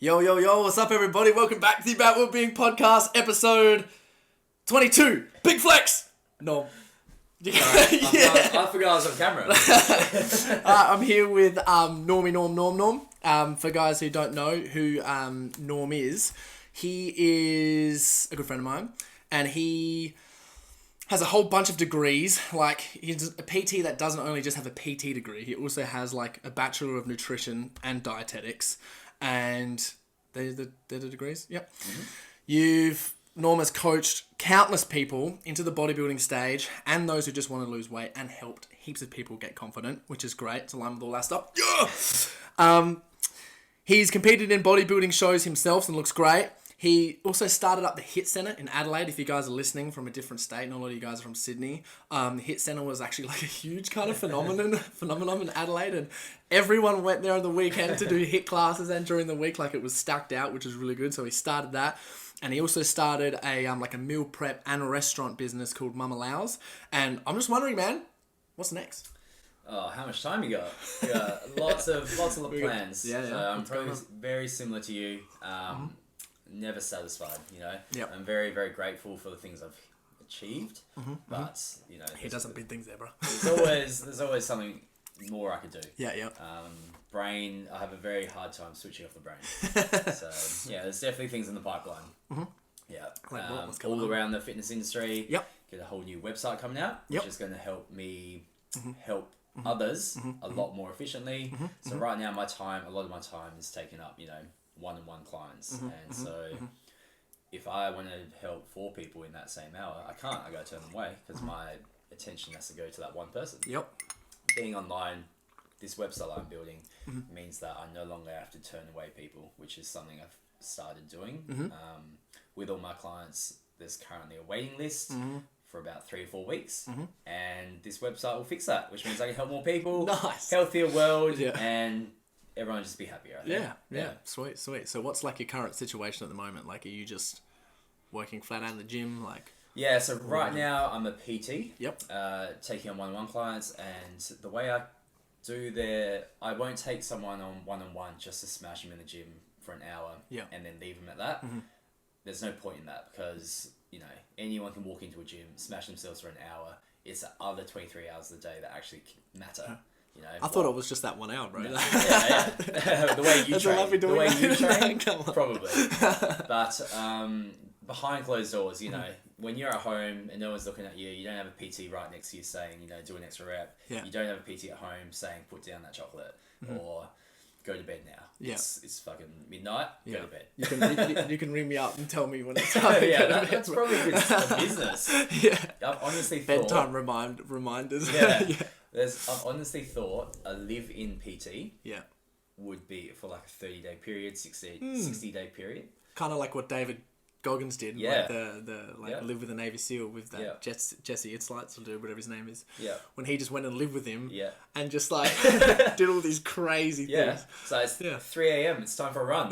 Yo, what's up everybody? Welcome back to the Aboutwellbeing podcast, episode 22. Big flex! No. I forgot I was on camera. I'm here with NomNom. For guys who don't know who Norm is, he is a good friend of mine, and he has a whole bunch of degrees. Like, he's a PT that doesn't only just have a PT degree, he also has like a Bachelor of Nutrition and Dietetics. And they're the degrees? Yep. Mm-hmm. Norm has coached countless people into the bodybuilding stage and those who just want to lose weight, and helped heaps of people get confident, which is great. It's aligned with all that stuff. Yeah! He's competed in bodybuilding shows himself and looks great. He also started up the HIIT Centre in Adelaide. If you guys are listening from a different state, and a lot of you guys are from Sydney, the HIIT Centre was actually like a huge kind of phenomenon in Adelaide, and everyone went there on the weekend to do HIIT classes, and during the week, like, it was stacked out, which was really good. So he started that, and he also started a meal prep and a restaurant business called Mum Allows. And I'm just wondering, man, what's next? Oh, how much time you got? Yeah, lots of plans. Yeah. So I'm probably very similar to you. Never satisfied, you know. Yep. I'm very, very grateful for the things I've achieved, but you know, he does some big things there, bro. There's always something more I could do. Yeah. Brain, I have a very hard time switching off the brain. So yeah, there's definitely things in the pipeline. Yeah, all around the fitness industry. Yep. Get a whole new website coming out, which is going to help me help others a lot more efficiently. So right now, a lot of my time is taken up, you know, one-on-one clients, and so if I want to help 4 people in that same hour, I can't. I got to turn them away because my attention has to go to that one person. Yep. Being online, this website I'm building means that I no longer have to turn away people, which is something I've started doing. With all my clients, there's currently a waiting list for about 3 or 4 weeks, and this website will fix that, which means I can help more people, healthier world, and everyone just be happier, I think. Yeah. Sweet. So what's like your current situation at the moment? Like, are you just working flat out in the gym? Like, yeah, so right now I'm a PT. Yep. Taking on one-on-one clients, and the way I do I won't take someone on one-on-one just to smash them in the gym for an hour and then leave them at that. There's no point in that, because, you know, anyone can walk into a gym, smash themselves for an hour. It's the other 23 hours of the day that actually matter. You know, I thought it was just that 1 hour, bro. Yeah. The way you train, probably. But behind closed doors, you know, when you're at home and no one's looking at you, you don't have a PT right next to you saying, you know, do an extra rep. Yeah. You don't have a PT at home saying, put down that chocolate or go to bed now. Yeah. It's fucking midnight. Go to bed. You can ring me up and tell me when it's time. That's probably a business. Yeah. I've honestly thought bedtime reminders. Yeah. I've honestly thought a live-in PT would be for like a 30-day period, 60-day period. Kind of like what David Goggins did. Yeah. Like live with a Navy SEAL with that Jesse Itzlights, or whatever his name is. Yeah. When he just went and lived with him. Yeah. And just like did all these crazy things. So it's 3 a.m. It's time for a run.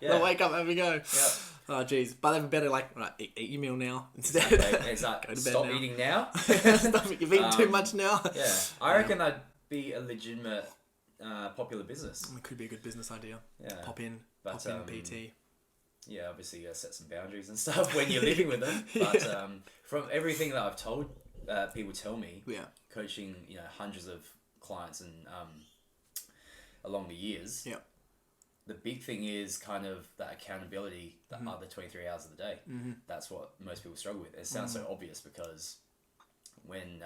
They'll wake up, have a go. Yeah. Oh jeez, but they're better like, right, eat your meal now instead. It's like, go to bed stop now. eating now. You've eaten too much now. Yeah, I reckon that'd be a legitimate, popular business. It could be a good business idea. Yeah, pop in PT. Yeah, obviously you gotta set some boundaries and stuff when you're living with them. But from everything that I've told people tell me, coaching, you know, hundreds of clients and along the years. Yeah. The big thing is kind of that accountability, the other 23 hours of the day. That's what most people struggle with. It sounds so obvious because when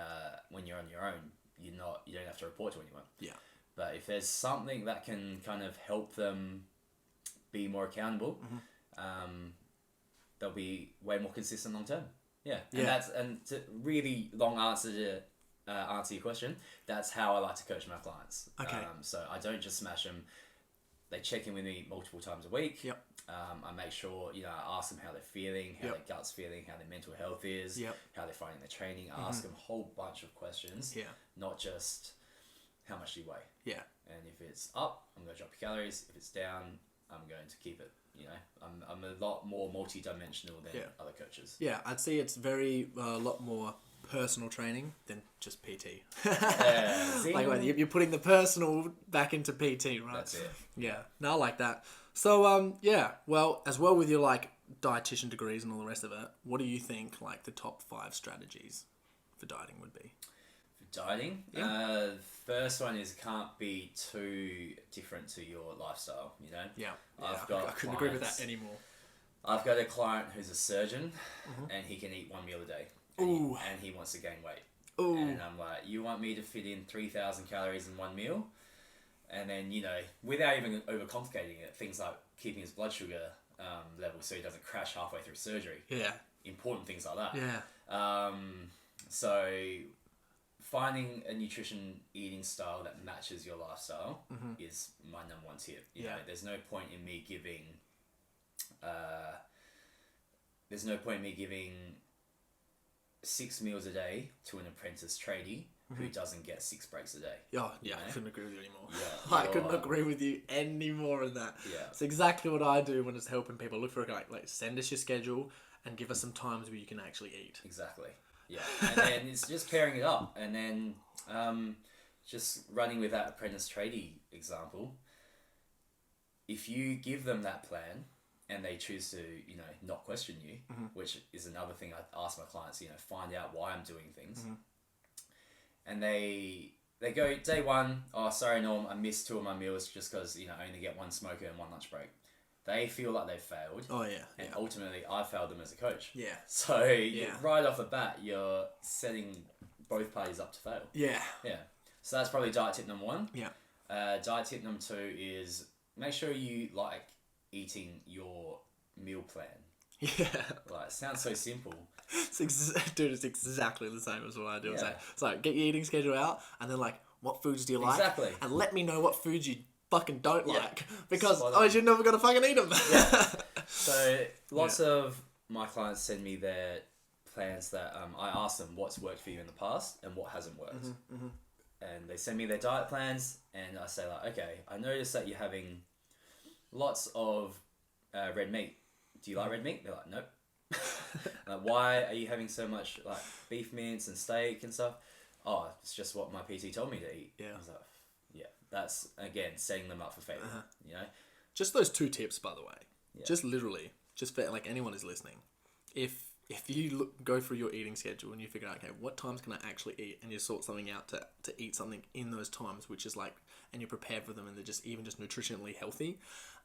you're on your own, you don't have to report to anyone. Yeah. But if there's something that can kind of help them be more accountable, they'll be way more consistent long term. Yeah. And to really long answer to answer your question, that's how I like to coach my clients. Okay. So I don't just smash them. They check in with me multiple times a week. Yep. I make sure, you know, I ask them how they're feeling, how their gut's feeling, how their mental health is, how they're finding their training. I ask them a whole bunch of questions, not just how much do you weigh. Yeah. And if it's up, I'm going to drop your calories. If it's down, I'm going to keep it. You know, I'm a lot more multi-dimensional than other coaches. Yeah, I'd say it's a lot more personal training than just PT. Yeah, like you're putting the personal back into PT, right? That's it. Yeah, no, I like that. So, yeah, well, as well with your, like, dietitian degrees and all the rest of it, what do you think, like, the top 5 strategies for dieting would be? For dieting? First one is can't be too different to your lifestyle, you know? Yeah. I couldn't agree with that anymore. I've got a client who's a surgeon, and he can eat one meal a day. And he wants to gain weight. Ooh. And I'm like, you want me to fit in 3,000 calories in one meal? And then, you know, without even overcomplicating it, things like keeping his blood sugar level so he doesn't crash halfway through surgery. Yeah. Important things like that. Yeah. So finding a nutrition eating style that matches your lifestyle is my number one tip. You know, there's no point in me giving... there's no point in me giving 6 meals a day to an apprentice tradie who doesn't get 6 breaks a day. Oh, yeah, I couldn't agree with you anymore. Yeah, I couldn't agree with you any more on that. Yeah. It's exactly what I do when it's helping people. Look for like send us your schedule and give us some times where you can actually eat. Exactly. Yeah. And then it's just pairing it up. And then just running with that apprentice tradie example, if you give them that plan and they choose to, you know, not question you, which is another thing I ask my clients, you know, find out why I'm doing things. And they go, day one, oh, sorry, Norm, I missed 2 of my meals just because, you know, I only get 1 smoker and 1 lunch break. They feel like they've failed. Oh, yeah. And ultimately, I failed them as a coach. Yeah. So, right off the bat, you're setting both parties up to fail. Yeah. Yeah. So that's probably diet tip number 1. Yeah. Diet tip number 2 is make sure you like eating your meal plan. Yeah. Like, it sounds so simple. Dude, it's exactly the same as what I do. Yeah. It's like, get your eating schedule out, and then, like, what foods do you like? Exactly. And let me know what foods you fucking don't like. Because, you're never going to fucking eat them. Yeah. So, lots of my clients send me their plans that I ask them what's worked for you in the past and what hasn't worked. And they send me their diet plans, and I say, like, okay, I noticed that you're having lots of red meat. Do you like red meat? They're like, nope. Like, why are you having so much like beef mince and steak and stuff? Oh, it's just what my PT told me to eat. Yeah. I was like, yeah, that's again setting them up for failure. You know, just those 2 tips, by the way. Yeah. Just literally, just for like anyone who's listening, if you go through your eating schedule and you figure out, okay, what times can I actually eat, and you sort something out to eat something in those times, which is like, and you're prepared for them, and they're just even just nutritionally healthy.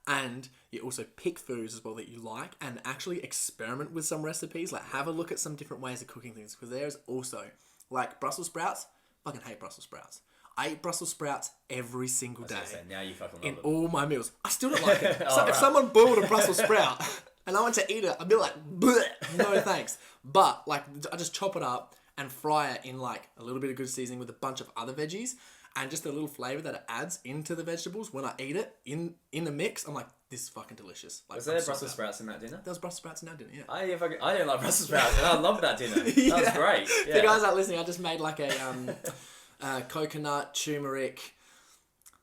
And you also pick foods as well that you like and actually experiment with some recipes. Like, have a look at some different ways of cooking things. Because there's also, like, Brussels sprouts. Fucking hate Brussels sprouts. I eat Brussels sprouts every single day. Now you fucking love in them. all my meals. I still don't like it. So if someone boiled a Brussels sprout and I went to eat it, I'd be like, bleh, no thanks. But, like, I just chop it up and fry it in, like, a little bit of good seasoning with a bunch of other veggies. And just a little flavour that it adds into the vegetables when I eat it in the mix. I'm like, this is fucking delicious. Like, was there Brussels sprouts in that dinner? There was Brussels sprouts in that dinner, yeah. I don't like Brussels sprouts, and I love that dinner. That was great. Yeah. For guys that are listening, I just made like a coconut, turmeric,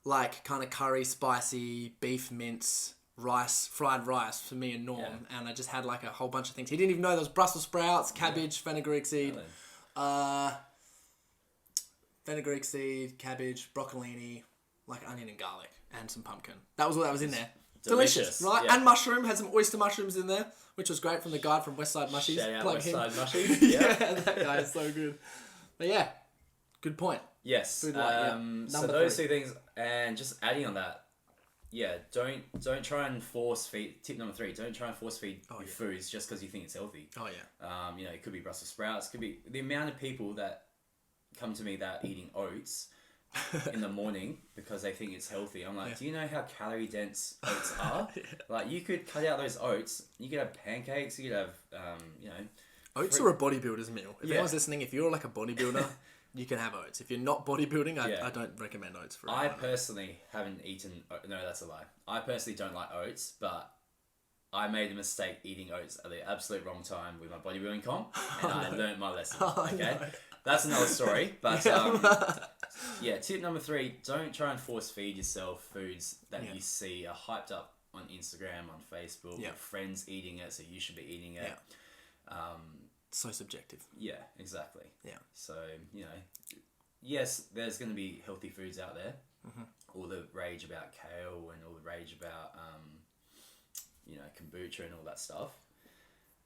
like kind of curry, spicy, beef mince, fried rice for me and Norm. Yeah. And I just had like a whole bunch of things. He didn't even know there was Brussels sprouts, cabbage, fenugreek seed. Fenugreek seed, cabbage, broccolini, like onion and garlic, and some pumpkin. That was all that was in there. Delicious, right? Yeah. And mushroom, had some oyster mushrooms in there, which was great from the guy from Westside Mushies. Shout out Westside Mushies. Yeah, that guy is so good. But yeah, good point. Yes. So those 2 things, and just adding on that, yeah, don't try and force feed. Tip number 3: don't try and force feed your foods just because you think it's healthy. Oh yeah. You know, it could be Brussels sprouts. Could be the amount of people that come to me that eating oats in the morning because they think it's healthy. I'm like, do you know how calorie dense oats are? Like, you could cut out those oats. You could have pancakes. You could have, you know, oats are a bodybuilder's meal. If anyone's listening, if you're like a bodybuilder, you can have oats. If you're not bodybuilding, I don't recommend oats for I personally haven't eaten. No, that's a lie. I personally don't like oats, but I made a mistake eating oats at the absolute wrong time with my bodybuilding comp, and I learned my lesson. Okay. No. That's another story, but tip number 3, don't try and force feed yourself foods that you see are hyped up on Instagram, on Facebook, with friends eating it, so you should be eating it. So subjective. Yeah, exactly. Yeah. So, you know, yes, there's going to be healthy foods out there. All the rage about kale and all the rage about kombucha and all that stuff.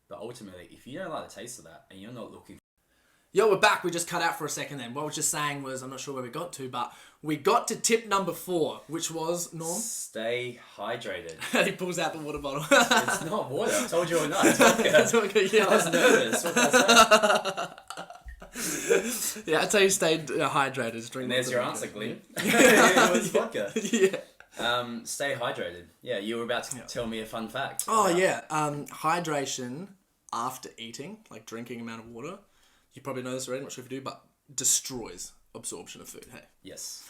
But ultimately, if you don't like the taste of that and you're not looking... Yo, we're back. We just cut out for a second then. What I was just saying was, I'm not sure where we got to, but we got to tip number 4, which was, Norm? Stay hydrated. He pulls out the water bottle. It's not water. I told you or not. It's vodka. Yeah. I was nervous. What was that? Yeah, that's how you stay hydrated. And there's your answer, Glenn. It was vodka. Yeah. Stay hydrated. Yeah, you were about to tell me a fun fact. Oh, yeah. Hydration after eating, like drinking amount of water, you probably know this already, I'm not sure if you do, but destroys absorption of food, hey? Yes.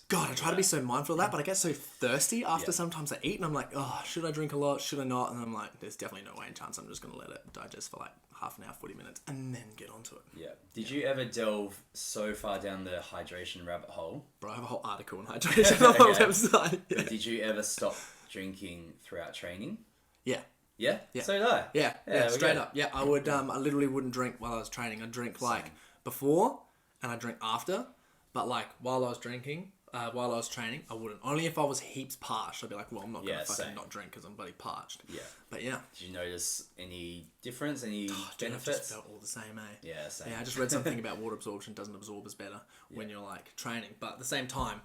God, I try to be so mindful of that, but I get so thirsty after sometimes I eat, and I'm like, oh, should I drink a lot? Should I not? And I'm like, there's definitely no way in chance I'm just going to let it digest for like half an hour, 40 minutes, and then get onto it. Yeah. Did you ever delve so far down the hydration rabbit hole? Bro, I have a whole article on hydration on my website. Yeah. Did you ever stop drinking throughout training? Yeah. Yeah? So did I. Yeah, straight up. Yeah, I would. I literally wouldn't drink while I was training. I'd drink like before, and I'd drink after. But like while I was drinking, while I was training, I wouldn't. Only if I was heaps parched. I'd be like, well, I'm not gonna fucking not drink because I'm bloody parched. Yeah. But yeah. Did you notice any difference? Any benefits? I just felt all the same, eh? Yeah, same. Yeah, I just read something about water absorption doesn't absorb as better when you're like training. But at the same time,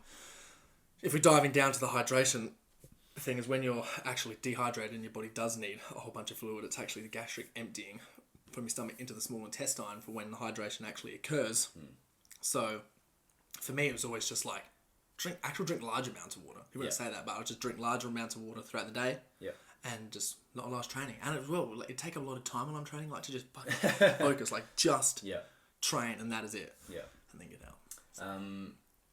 if we're diving down to the hydration. The thing is, when you're actually dehydrated and your body does need a whole bunch of fluid, it's actually the gastric emptying from your stomach into the small intestine for when the hydration actually occurs. So, for me, it was always just like, drink large amounts of water. You wouldn't say that, but I would just drink larger amounts of water throughout the day. Yeah. And just not a lot of training. And as well, like, it take up a lot of time when I'm training, like to just focus, like just train, and that is it. Yeah. And then get out. So.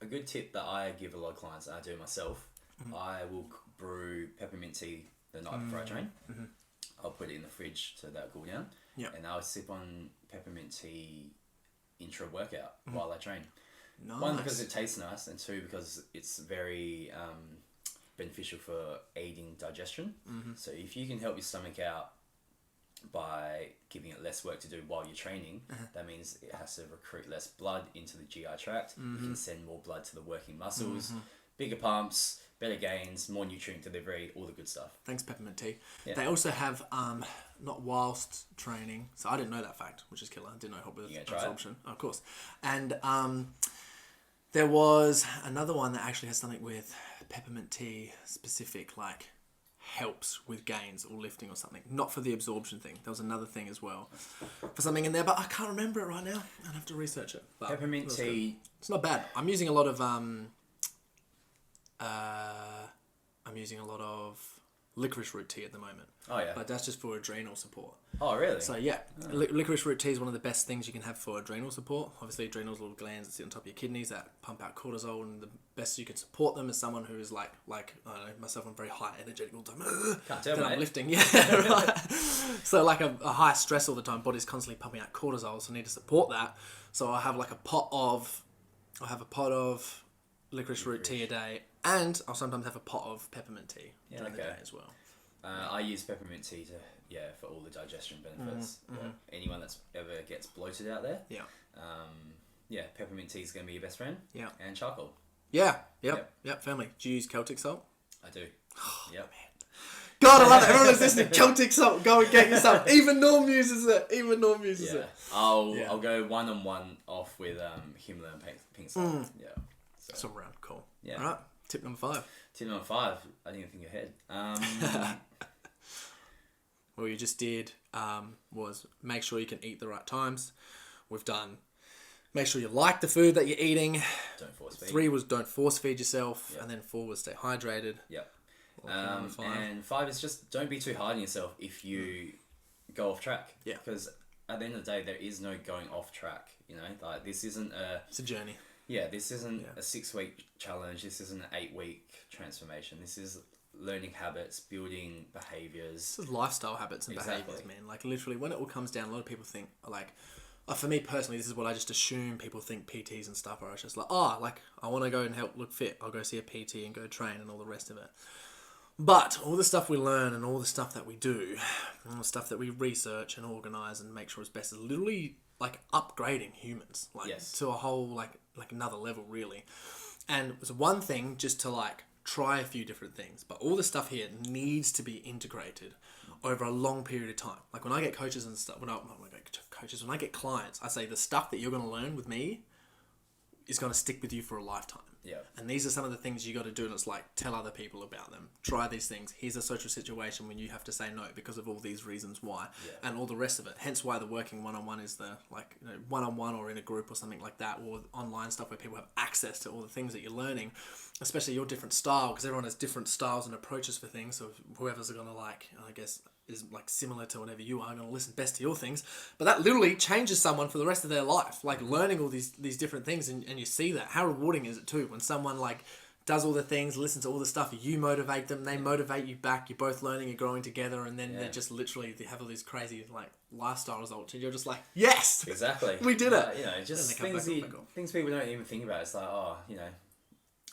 A good tip that I give a lot of clients, and I do myself, I will brew peppermint tea the night before I train. I'll put it in the fridge so that'll cool down. And I'll sip on peppermint tea intra-workout while I train. Nice. 1, because it tastes nice, and 2, because it's very beneficial for aiding digestion. So if you can help your stomach out by giving it less work to do while you're training, that means it has to recruit less blood into the GI tract. You can send more blood to the working muscles, bigger pumps, better gains, more nutrient delivery, all the good stuff. Thanks, peppermint tea. Yeah. They also have, not whilst training, so I didn't know that fact, which is killer. I didn't know it helped with absorption. Oh, of course. And there was another one that actually has something with peppermint tea specific, like helps with gains or lifting or something. Not for the absorption thing. There was another thing as well for something in there, but I can't remember it right now. I'd have to research it. But peppermint tea. Good. It's not bad. I'm using a lot of licorice root tea at the moment. Oh, yeah. But that's just for adrenal support. Oh, really? So, yeah. Oh. Licorice root tea is one of the best things you can have for adrenal support. Obviously, adrenals are little glands that sit on top of your kidneys that pump out cortisol, and the best you can support them is someone who is like I don't know, myself, I'm very high energetic all the time. Can't tell, then mate. I'm lifting. Yeah, right. So, like a high stress all the time, body's constantly pumping out cortisol, so I need to support that. So, I have like a pot of licorice root tea a day, and I'll sometimes have a pot of peppermint tea during the day as well. I use peppermint tea for all the digestion benefits. Anyone that's ever gets bloated out there, peppermint tea is going to be your best friend. Yeah, and charcoal. Yep. Family. Do you use Celtic salt? I do. Oh, man. God, I love it. Everyone is listening. Celtic salt. Go and get yourself. Even Norm uses it. it. I'll go 1-on-1 off with Himalayan pink salt. Yeah. So round. Cool. Yeah. All right. Tip number 5. Tip number 5. I didn't even think ahead. What you just did was make sure you can eat the right times. We've done make sure you like the food that you're eating. Don't force feed. 3 was don't force feed yourself. Yep. And then 4 was stay hydrated. Yep. And 5 is just don't be too hard on yourself if you go off track. Yeah. Because at the end of the day, there is no going off track. You know, like this isn't it's a journey. Yeah, this isn't a 6-week challenge. This isn't an 8-week transformation. This is learning habits, building behaviors. This is lifestyle habits and behaviors, man. Like literally, when it all comes down, a lot of people think like, for me personally, this is what I just assume people think PTs and stuff are. It's just like, I want to go and help look fit. I'll go see a PT and go train and all the rest of it. But all the stuff we learn and all the stuff that we do, all the stuff that we research and organise and make sure is best is literally like upgrading humans, like to a whole like another level really. And it was one thing just to like try a few different things. But all the stuff here needs to be integrated over a long period of time. Like when I get coaches and stuff, when I get clients, I say the stuff that you're going to learn with me is going to stick with you for a lifetime. Yeah. And these are some of the things you got to do, and it's like, tell other people about them. Try these things. Here's a social situation when you have to say no because of all these reasons why, and all the rest of it. Hence why the working one-on-one is the, like, you know, one-on-one or in a group or something like that, or online stuff where people have access to all the things that you're learning, especially your different style, because everyone has different styles and approaches for things. So whoever's going to, like, I guess, is like similar to whatever you are, going to listen best to your things. But that literally changes someone for the rest of their life, like learning all these different things, and you see that. How rewarding is it too when someone like does all the things, listens to all the stuff, you motivate them, they motivate you back, you're both learning and growing together, and then they just literally, they have all these crazy like lifestyle results, and you're just like, yes, exactly, we did it. You know, just things people don't even think about. It's like, oh, you know,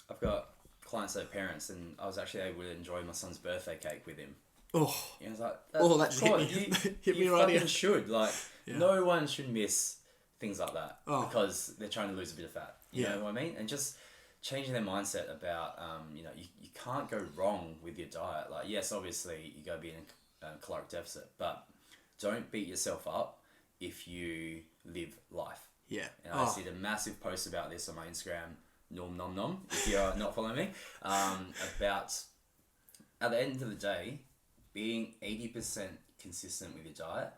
I've got clients that are parents, and I was actually able to enjoy my son's birthday cake with him. Oh, you know, it's like, that just hit me. You fucking should. Like, no one should miss things like that because they're trying to lose a bit of fat. You know what I mean? And just changing their mindset about, you know, you can't go wrong with your diet. Like, yes, obviously, you got to be in a caloric deficit, but don't beat yourself up if you live life. Yeah. And I did a massive post about this on my Instagram, NomNom, if you're not following me, about, at the end of the day, being 80% consistent with your diet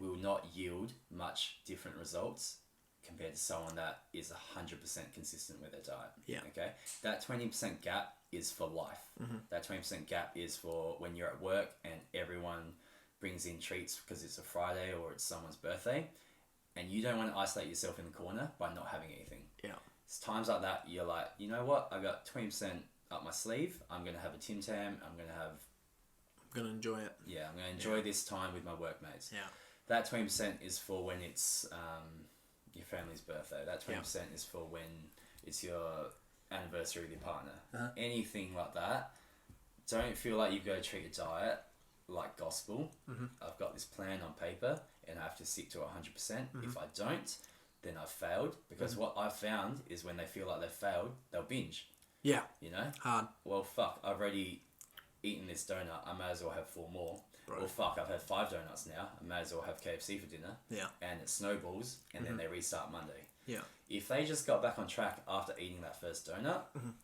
will not yield much different results compared to someone that is 100% consistent with their diet. Yeah. Okay? That 20% gap is for life. Mm-hmm. That 20% gap is for when you're at work and everyone brings in treats because it's a Friday or it's someone's birthday, and you don't want to isolate yourself in the corner by not having anything. Yeah. It's times like that you're like, you know what? I got 20% up my sleeve. I'm going to have a Tim Tam. I'm going to enjoy it. Yeah, I'm going to enjoy this time with my workmates. Yeah. That 20% is for when it's your family's birthday. That 20% is for when it's your anniversary with your partner. Uh-huh. Anything like that. Don't feel like you've got to treat your diet like gospel. Mm-hmm. I've got this plan on paper and I have to stick to it 100%. Mm-hmm. If I don't, then I've failed. Because what I've found is when they feel like they've failed, they'll binge. Yeah. You know? Hard. Well, fuck, I've already eaten this donut, I may as well have 4 more. Bro. Or fuck, I've had 5 donuts now, I may as well have KFC for dinner. Yeah. And it snowballs, and then they restart Monday. Yeah. If they just got back on track after eating that first donut,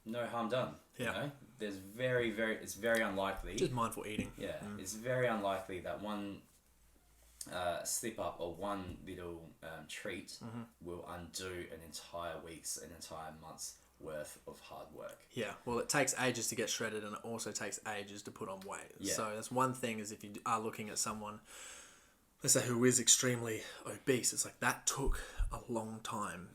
no harm done. Yeah. You know? There's it's very unlikely. Just mindful eating. Yeah. It's very unlikely that one slip up or one little treat will undo an entire month's worth of hard work. Yeah, well, it takes ages to get shredded, and it also takes ages to put on weight. Yeah. So that's one thing, is if you are looking at someone, let's say, who is extremely obese, it's like that took a long time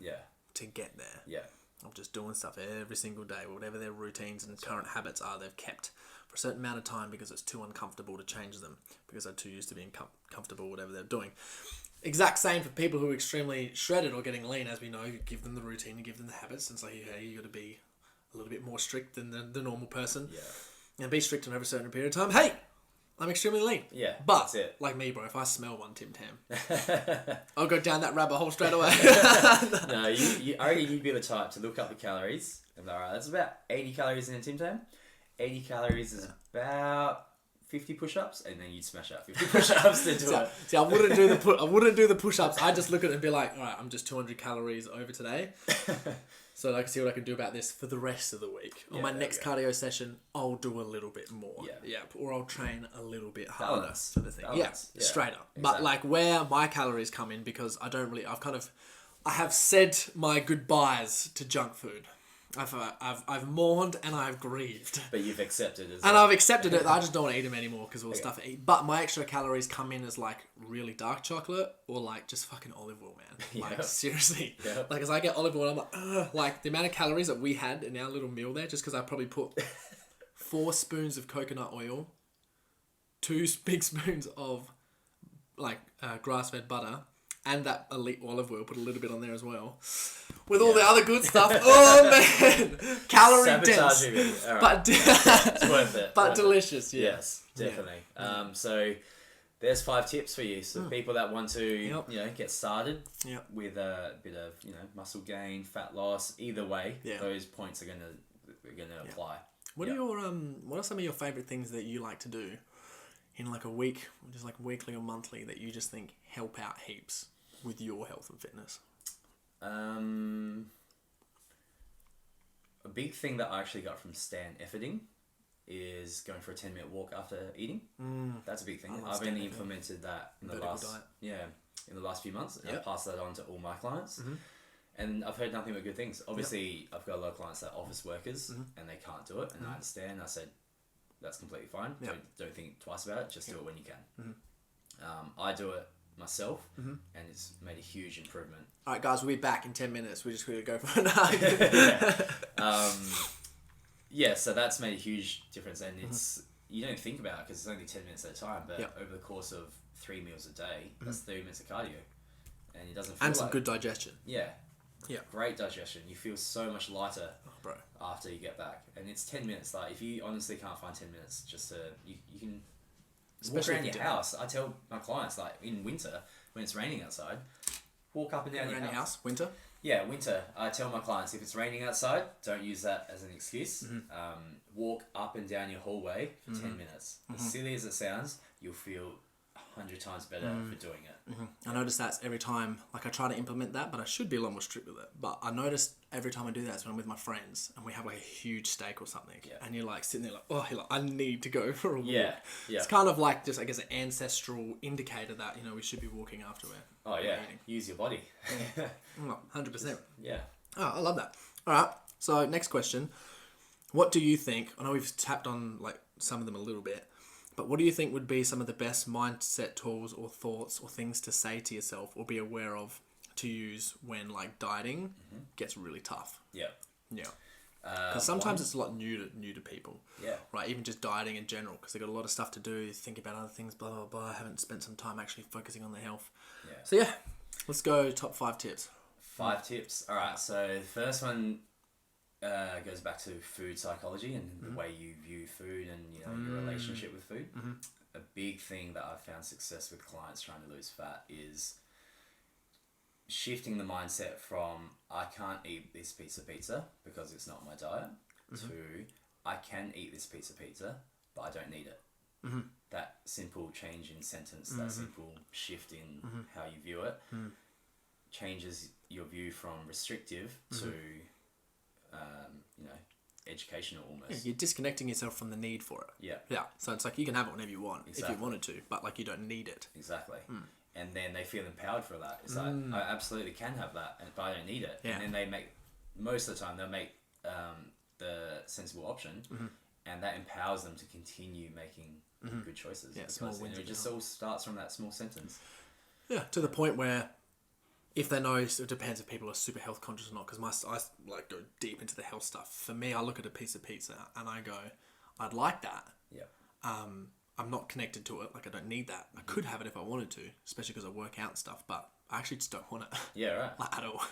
to get there. Yeah. Of just doing stuff every single day, whatever their routines and current habits are, they've kept for a certain amount of time because it's too uncomfortable to change them, because they're too used to being comfortable, whatever they're doing. Exact same for people who are extremely shredded or getting lean. As we know, you give them the routine, you give them the habits, and it's like, hey, you got to be a little bit more strict than the normal person. Yeah. And be strict over a certain period of time. Hey, I'm extremely lean. Yeah. But that's it. Like me, bro, if I smell one Tim Tam, I'll go down that rabbit hole straight away. No, I reckon you'd be the type to look up the calories and be like, alright, that's about 80 calories in a Tim Tam. 80 calories is about 50 push-ups, and then you'd smash out 50 push-ups to do it. See, I wouldn't do the push-ups. I just look at it and be like, all right, I'm just 200 calories over today, so I can see what I can do about this for the rest of the week. On my next cardio session, I'll do a little bit more. Yeah, or I'll train a little bit harder. Balance. Sort of thing. Balance. Yeah, straight up. Exactly. But like where my calories come in, because I have said my goodbyes to junk food. I've mourned and I've grieved. But you've accepted it. And I've accepted it. I just don't want to eat them anymore because all the stuff I eat. But my extra calories come in as like really dark chocolate or like just fucking olive oil, man. Like seriously. Yep. Like as I get olive oil, I'm like, ugh. Like the amount of calories that we had in our little meal there, just because I probably put 4 spoons of coconut oil, 2 big spoons of like grass-fed butter, and that elite olive oil, put a little bit on there as well. With all the other good stuff. Oh, man. Calorie dense. Right. But it's worth it. But delicious, Yes, definitely. Yeah. So there's 5 tips for you. So people that want to, get started with a bit of, muscle gain, fat loss, either way, those points are going to apply. What are some of your favourite things that you like to do in like a week, just like weekly or monthly, that you just think help out heaps with your health and fitness? A big thing that I actually got from Stan Efferding is going for a 10-minute walk after eating. That's a big thing. I've only implemented that in the last few months. And I've passed that on to all my clients. And I've heard nothing but good things. Obviously, I've got a lot of clients that are office workers and they can't do it. And I understand. I said, that's completely fine. Don't think twice about it. Just do it when you can. I do it myself and it's made a huge improvement. All right, guys, we'll be back in 10 minutes. We're just going to go for an so that's made a huge difference. And it's, you don't think about it because it's only 10 minutes at a time, but over the course of 3 meals a day, that's 30 minutes of cardio. And it doesn't feel some good digestion. Yeah. Great digestion. You feel so much lighter after you get back. And it's 10 minutes. Like, if you honestly can't find 10 minutes, just to, you can walk around your house. I tell my clients, like, in winter, when it's raining outside, walk up and down your house. Winter? Yeah, winter. I tell my clients, if it's raining outside, don't use that as an excuse. Walk up and down your hallway for 10 minutes. As silly as it sounds, you'll feel 100 times better for doing it. I notice that every time, like I try to implement that, but I should be a lot more strict with it. But I notice every time I do that is when I'm with my friends and we have like a huge steak or something. And you're like sitting there like, oh, you're like, I need to go for a walk. It's kind of like just, I guess, an ancestral indicator that, you know, we should be walking after it. Oh, yeah. Use your body. 100%. Yeah. Oh, I love that. All right. So next question. What do you think? I know we've tapped on like some of them a little bit. But what do you think would be some of the best mindset tools or thoughts or things to say to yourself or be aware of to use when like dieting gets really tough? Yeah. Because sometimes it's a lot new to people. Right. Even just dieting in general, because they've got a lot of stuff to do, think about other things, blah, blah, blah. I haven't spent some time actually focusing on their health. So yeah, let's go top 5 tips. 5 tips. All right. So the first one goes back to food psychology and the way you view food and, you know, your relationship with food. A big thing that I've found success with clients trying to lose fat is shifting the mindset from I can't eat this piece of pizza because it's not my diet to I can eat this piece of pizza but I don't need it. That simple change in sentence, that simple shift in how you view it changes your view from restrictive to you know, educational almost. Yeah, you're disconnecting yourself from the need for it. Yeah. So it's like you can have it whenever you want if you wanted to, but like you don't need it. Exactly. And then they feel empowered for that. It's like, I absolutely can have that, but I don't need it. And then they make, most of the time, they'll make the sensible option, and that empowers them to continue making good choices. Yeah, small wins. It just all starts from that small sentence. Yeah, to the point where if they know, it depends if people are super health conscious or not, because I like go deep into the health stuff. For me, I look at a piece of pizza and I go, I'd like that. I'm not connected to it. Like, I don't need that. I could have it if I wanted to, especially because I work out and stuff, but I actually just don't want it. Like, at all.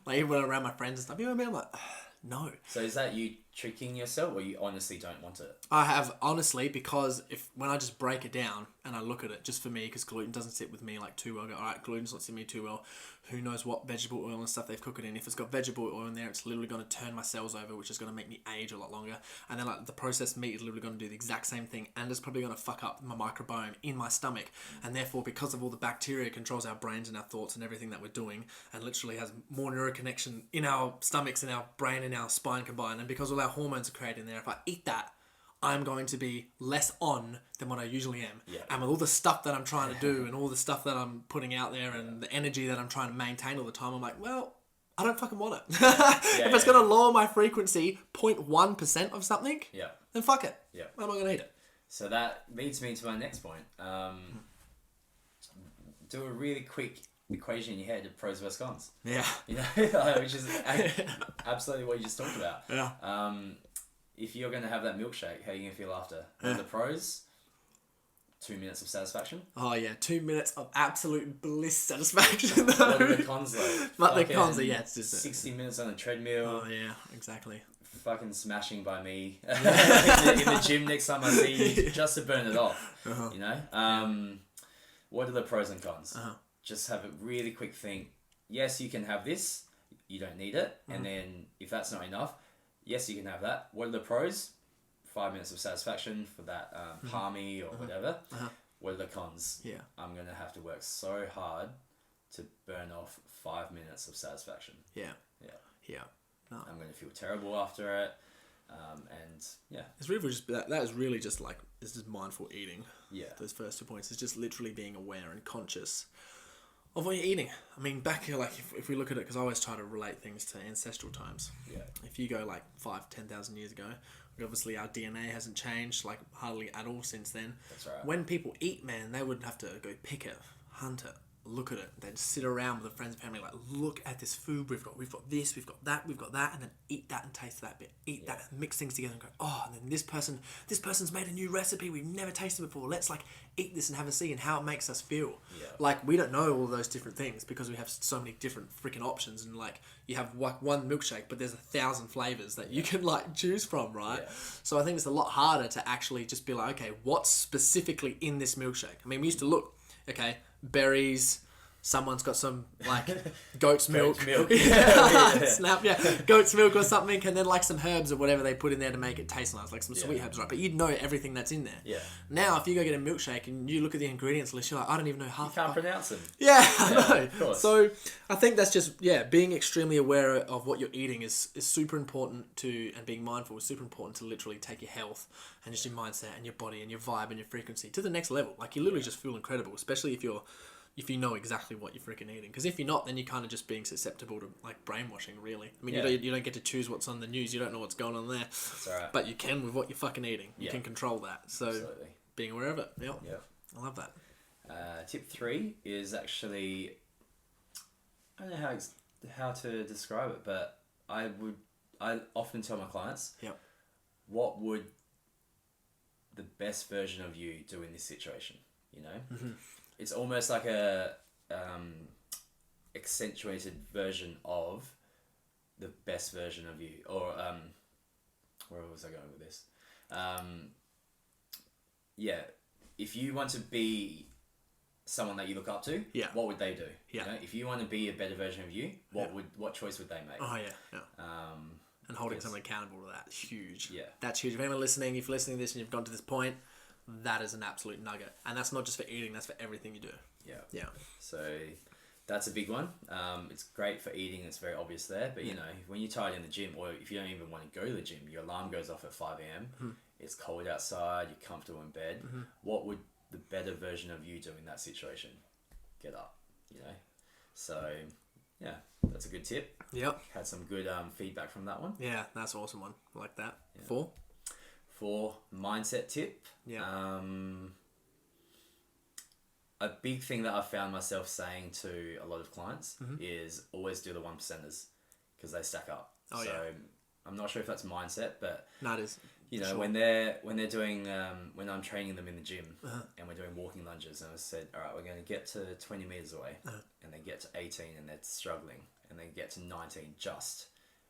Like, even when I'm around my friends and stuff, you know what I mean? I'm like, no. So is that you tricking yourself, or you honestly don't want it? I have, honestly, because when I just break it down and I look at it, just for me, because gluten doesn't sit with me like too well. I go, all right, gluten's not sitting with me too well. Who knows what vegetable oil and stuff they've cooked it in. If it's got vegetable oil in there, it's literally going to turn my cells over, which is going to make me age a lot longer. And then like the processed meat is literally going to do the exact same thing, and it's probably going to fuck up my microbiome in my stomach. And therefore, because of all the bacteria, it controls our brains and our thoughts and everything that we're doing, and literally has more neuroconnection in our stomachs, in our brain, and our spine combined. And because all our hormones are created in there, if I eat that, I'm going to be less on than what I usually am. And with all the stuff that I'm trying to do and all the stuff that I'm putting out there and the energy that I'm trying to maintain all the time, I'm like, well, I don't fucking want it. If it's going to lower my frequency 0.1% of something, then fuck it. I'm not going to eat it. So that leads me to my next point. Do a really quick equation in your head of pros versus cons. You know, which is absolutely what you just talked about. If you're going to have that milkshake, how are you going to feel after? What are the pros? 2 minutes of satisfaction. Oh yeah, 2 minutes of absolute bliss satisfaction. Though. What are the cons though? But the cons are, it's just 60 minutes on a treadmill. Oh yeah, exactly. Fucking smashing by me in the gym next time I see you, just to burn it off. You know? What are the pros and cons? Just have a really quick think. Yes, you can have this. You don't need it. And then if that's not enough, yes, you can have that. What are the pros? 5 minutes of satisfaction for that palmy or whatever. What are the cons? Yeah. I'm going to have to work so hard to burn off 5 minutes of satisfaction. Yeah. Yeah. Yeah. No. I'm going to feel terrible after it. And yeah. It's really just, that is really just like, it's just mindful eating. Yeah. Those first 2 points is just literally being aware and conscious of what you're eating. I mean, back here, like, if we look at it, because I always try to relate things to ancestral times. Yeah. If you go like 5,000-10,000 years ago, obviously our DNA hasn't changed like hardly at all since then. That's right. When people eat, man, they wouldn't have to go pick it, hunt it, look at it. They'd sit around with their friends and family like, look at this food we've got this, we've got that, and then eat that and taste that bit. Eat that and mix things together and go, oh, and then this person's made a new recipe we've never tasted before. Let's like eat this and have a see and how it makes us feel. Yeah. Like, we don't know all those different things because we have so many different freaking options, and like you have like one milkshake, but there's 1,000 flavors that you can like choose from, right? Yeah. So I think it's a lot harder to actually just be like, okay, what's specifically in this milkshake? I mean, we used to look, okay, berries. Someone's got some like goat's milk. Snap, goat's milk or something, and then like some herbs or whatever they put in there to make it taste nice, like some sweet herbs, right? But you'd know everything that's in there. Yeah. Now, if you go get a milkshake and you look at the ingredients list, you're like, I don't even know half. You can't pronounce them. Yeah, I know. Of course. So I think that's just being extremely aware of what you're eating is super important to, and being mindful is super important to literally take your health and just your mindset and your body and your vibe and your frequency to the next level. Like, you literally just feel incredible, especially if you know exactly what you're freaking eating. Because if you're not, then you're kind of just being susceptible to like brainwashing, really. I mean, you don't get to choose what's on the news. You don't know what's going on there. That's all right. But you can with what you're fucking eating. You can control that. So Absolutely. Being aware of it. Yeah. I love that. Tip 3 is actually, I don't know how to describe it, but I often tell my clients, what would the best version of you do in this situation? You know? Mm-hmm. It's almost like a accentuated version of the best version of you. Or, where was I going with this? If you want to be someone that you look up to, what would they do? Yeah. You know, if you want to be a better version of you, what choice would they make? Oh, yeah. And holding someone accountable to that is huge. Yeah. That's huge. If anyone listening, if you're listening to this and you've gone to this point, that is an absolute nugget. And that's not just for eating, that's for everything you do. Yeah. So that's a big one. It's great for eating, it's very obvious there. But, you know, when you're tired in the gym, or if you don't even want to go to the gym, your alarm goes off at 5 a.m, it's cold outside, you're comfortable in bed. What would the better version of you do in that situation? Get up, you know? So, yeah, that's a good tip. Yep. Had some good feedback from that one. Yeah, that's an awesome one. I like that. Yeah. 4, mindset tip. Yeah. A big thing that I've found myself saying to a lot of clients is always do the 1%ers because they stack up. I'm not sure if that's mindset, but no, it is. You know, when they're doing when I'm training them in the gym and we're doing walking lunges, and I said, all right, we're going to get to 20 meters away, and they get to 18 and they're struggling, and they get to 19 just.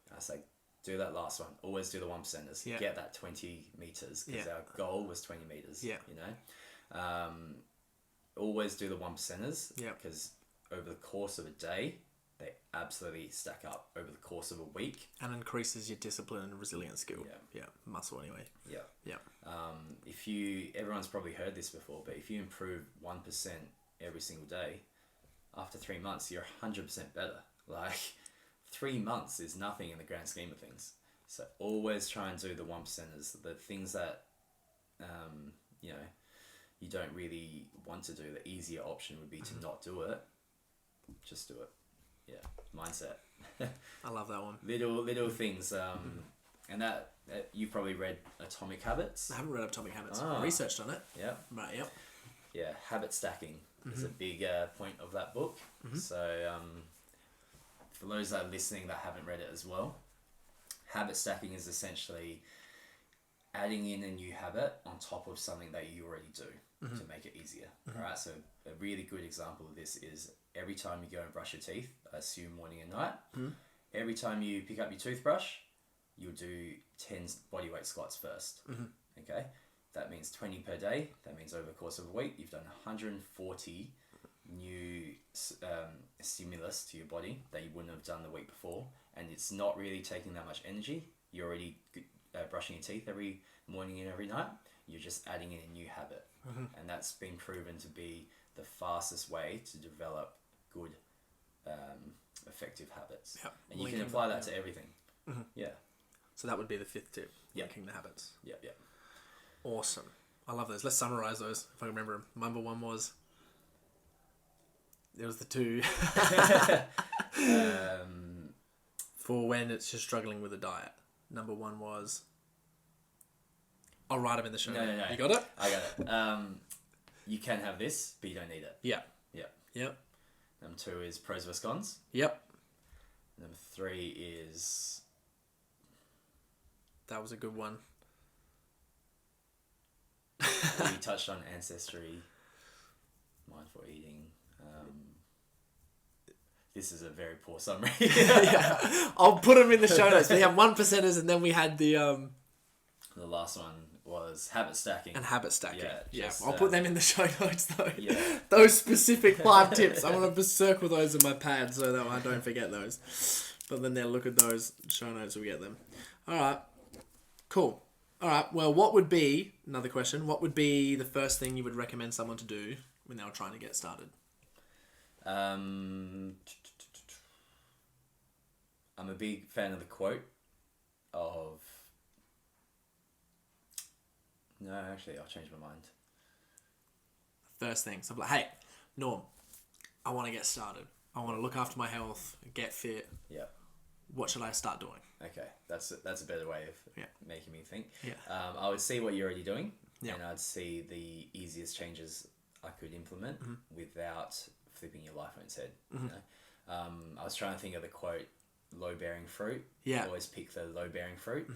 And I say, do that last one. Always do the 1%ers. Yeah. Get that 20 meters because our goal was 20 meters. Yeah. You know, always do the 1%ers. Yeah. Because over the course of a day, they absolutely stack up over the course of a week. And increases your discipline and resilience skill. Yeah. Muscle anyway. Yeah. Everyone's probably heard this before, but if you improve 1% every single day, after 3 months, you're 100% better. Like, 3 months is nothing in the grand scheme of things. So always try and do the 1%ers, the things that, you know, you don't really want to do. The easier option would be to not do it. Just do it. Yeah, mindset. I love that one. Little things. And that you've probably read Atomic Habits. I haven't read Atomic Habits. I researched on it. Yeah. Right, yep. Yeah, habit stacking is a big point of that book. So for those that are listening that haven't read it as well, habit stacking is essentially adding in a new habit on top of something that you already do to make it easier. All right, so a really good example of this is every time you go and brush your teeth, I assume morning and night, every time you pick up your toothbrush, you'll do 10 bodyweight squats first. Okay, that means 20 per day. That means over the course of a week, you've done 140 new stimulus to your body that you wouldn't have done the week before, and it's not really taking that much energy. You're already brushing your teeth every morning and every night, you're just adding in a new habit. And that's been proven to be the fastest way to develop good, effective habits. Yep. And you can apply that to everything. Yeah. So that would be the 5th tip, linking the habits. Yep. Awesome. I love those. Let's summarize those if I can remember them. Number 1 was... There was the 2. For when it's just struggling with a diet. Number 1 was... I'll write them in the show. No. You got it? I got it. You can have this, but you don't need it. Yeah. Yep. Number 2 is pros vs cons. Yep. Number 3 is... That was a good one. We touched on ancestry, mindful eating. This is a very poor summary. I'll put them in the show notes. We have 1%ers, and then we had the... The last one was habit stacking. And habit stacking. Yeah. I'll put them in the show notes, though. Yeah. Those specific 5 tips. I'm going to circle those in my pad so that I don't forget those. But then they'll look at those show notes, we'll get them. All right. Cool. All right. Well, what would be... Another question. What would be the first thing you would recommend someone to do when they were trying to get started? I'm a big fan of the quote of... No, actually, I'll change my mind. First thing. So I'm like, hey, Norm, I want to get started. I want to look after my health, get fit. Yeah. What should I start doing? Okay, that's a better way of making me think. Yeah. I would see what you're already doing, Yeah. and I'd see the easiest changes I could implement without flipping your life on its head. You know? I was trying to think of the quote, low-bearing fruit. Yeah. Always pick the low-bearing fruit.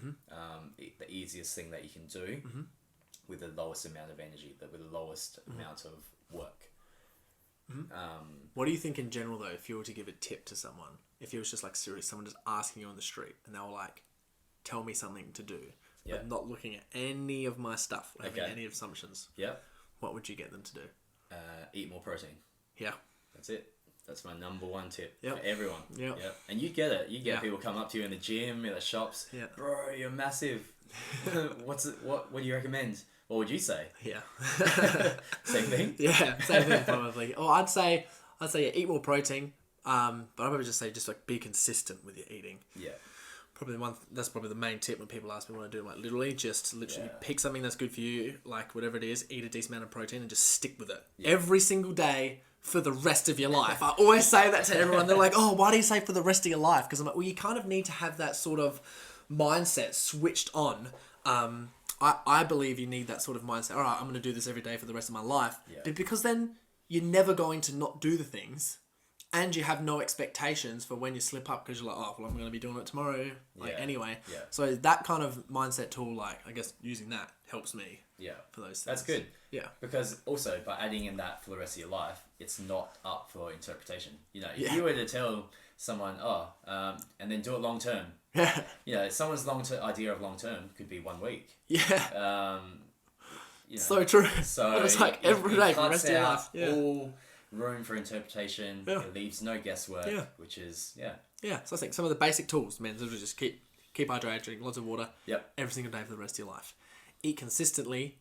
The easiest thing that you can do with the lowest amount of energy, with the lowest amount of work. What do you think in general, though, if you were to give a tip to someone? If it was just like serious, someone just asking you on the street and they were like, tell me something to do, but not looking at any of my stuff, having any assumptions. Yeah. What would you get them to do? Eat more protein. Yeah. That's it. That's my number 1 tip Yep. for everyone. Yep. And you get it. You get people come up to you in the gym, in the shops. Yeah. Bro, you're massive. What do you recommend? What would you say? Yeah. Same thing? Yeah, same thing probably. Or I'd say eat more protein. But I'd probably just say like be consistent with your eating. Yeah. That's probably the main tip when people ask me what I do. Like literally pick something that's good for you, like whatever it is, eat a decent amount of protein and just stick with it every single day for the rest of your life. I always say that to everyone. They're like, oh, why do you say for the rest of your life? Because I'm like, well, you kind of need to have that sort of mindset switched on. I believe you need that sort of mindset. All right, I'm going to do this every day for the rest of my life. Yeah. Because then you're never going to not do the things. And you have no expectations for when you slip up because you're like, oh, well, I'm going to be doing it tomorrow. Anyway. Yeah. So that kind of mindset tool, like, I guess using that helps me. Yeah. For those things. That's good. Yeah. Because also, by adding in that for the rest of your life, it's not up for interpretation. You know, if you were to tell someone, and then do it long term. Yeah. You know, someone's idea of long term could be 1 week. Yeah. You know, so true. So it's like every day for the rest of your life. Yeah. All room for interpretation. It leaves no guesswork. Which is Yeah. So I think some of the basic tools, man, is just keep hydrated, drink lots of water. Yep. Every single day for the rest of your life. Eat consistently,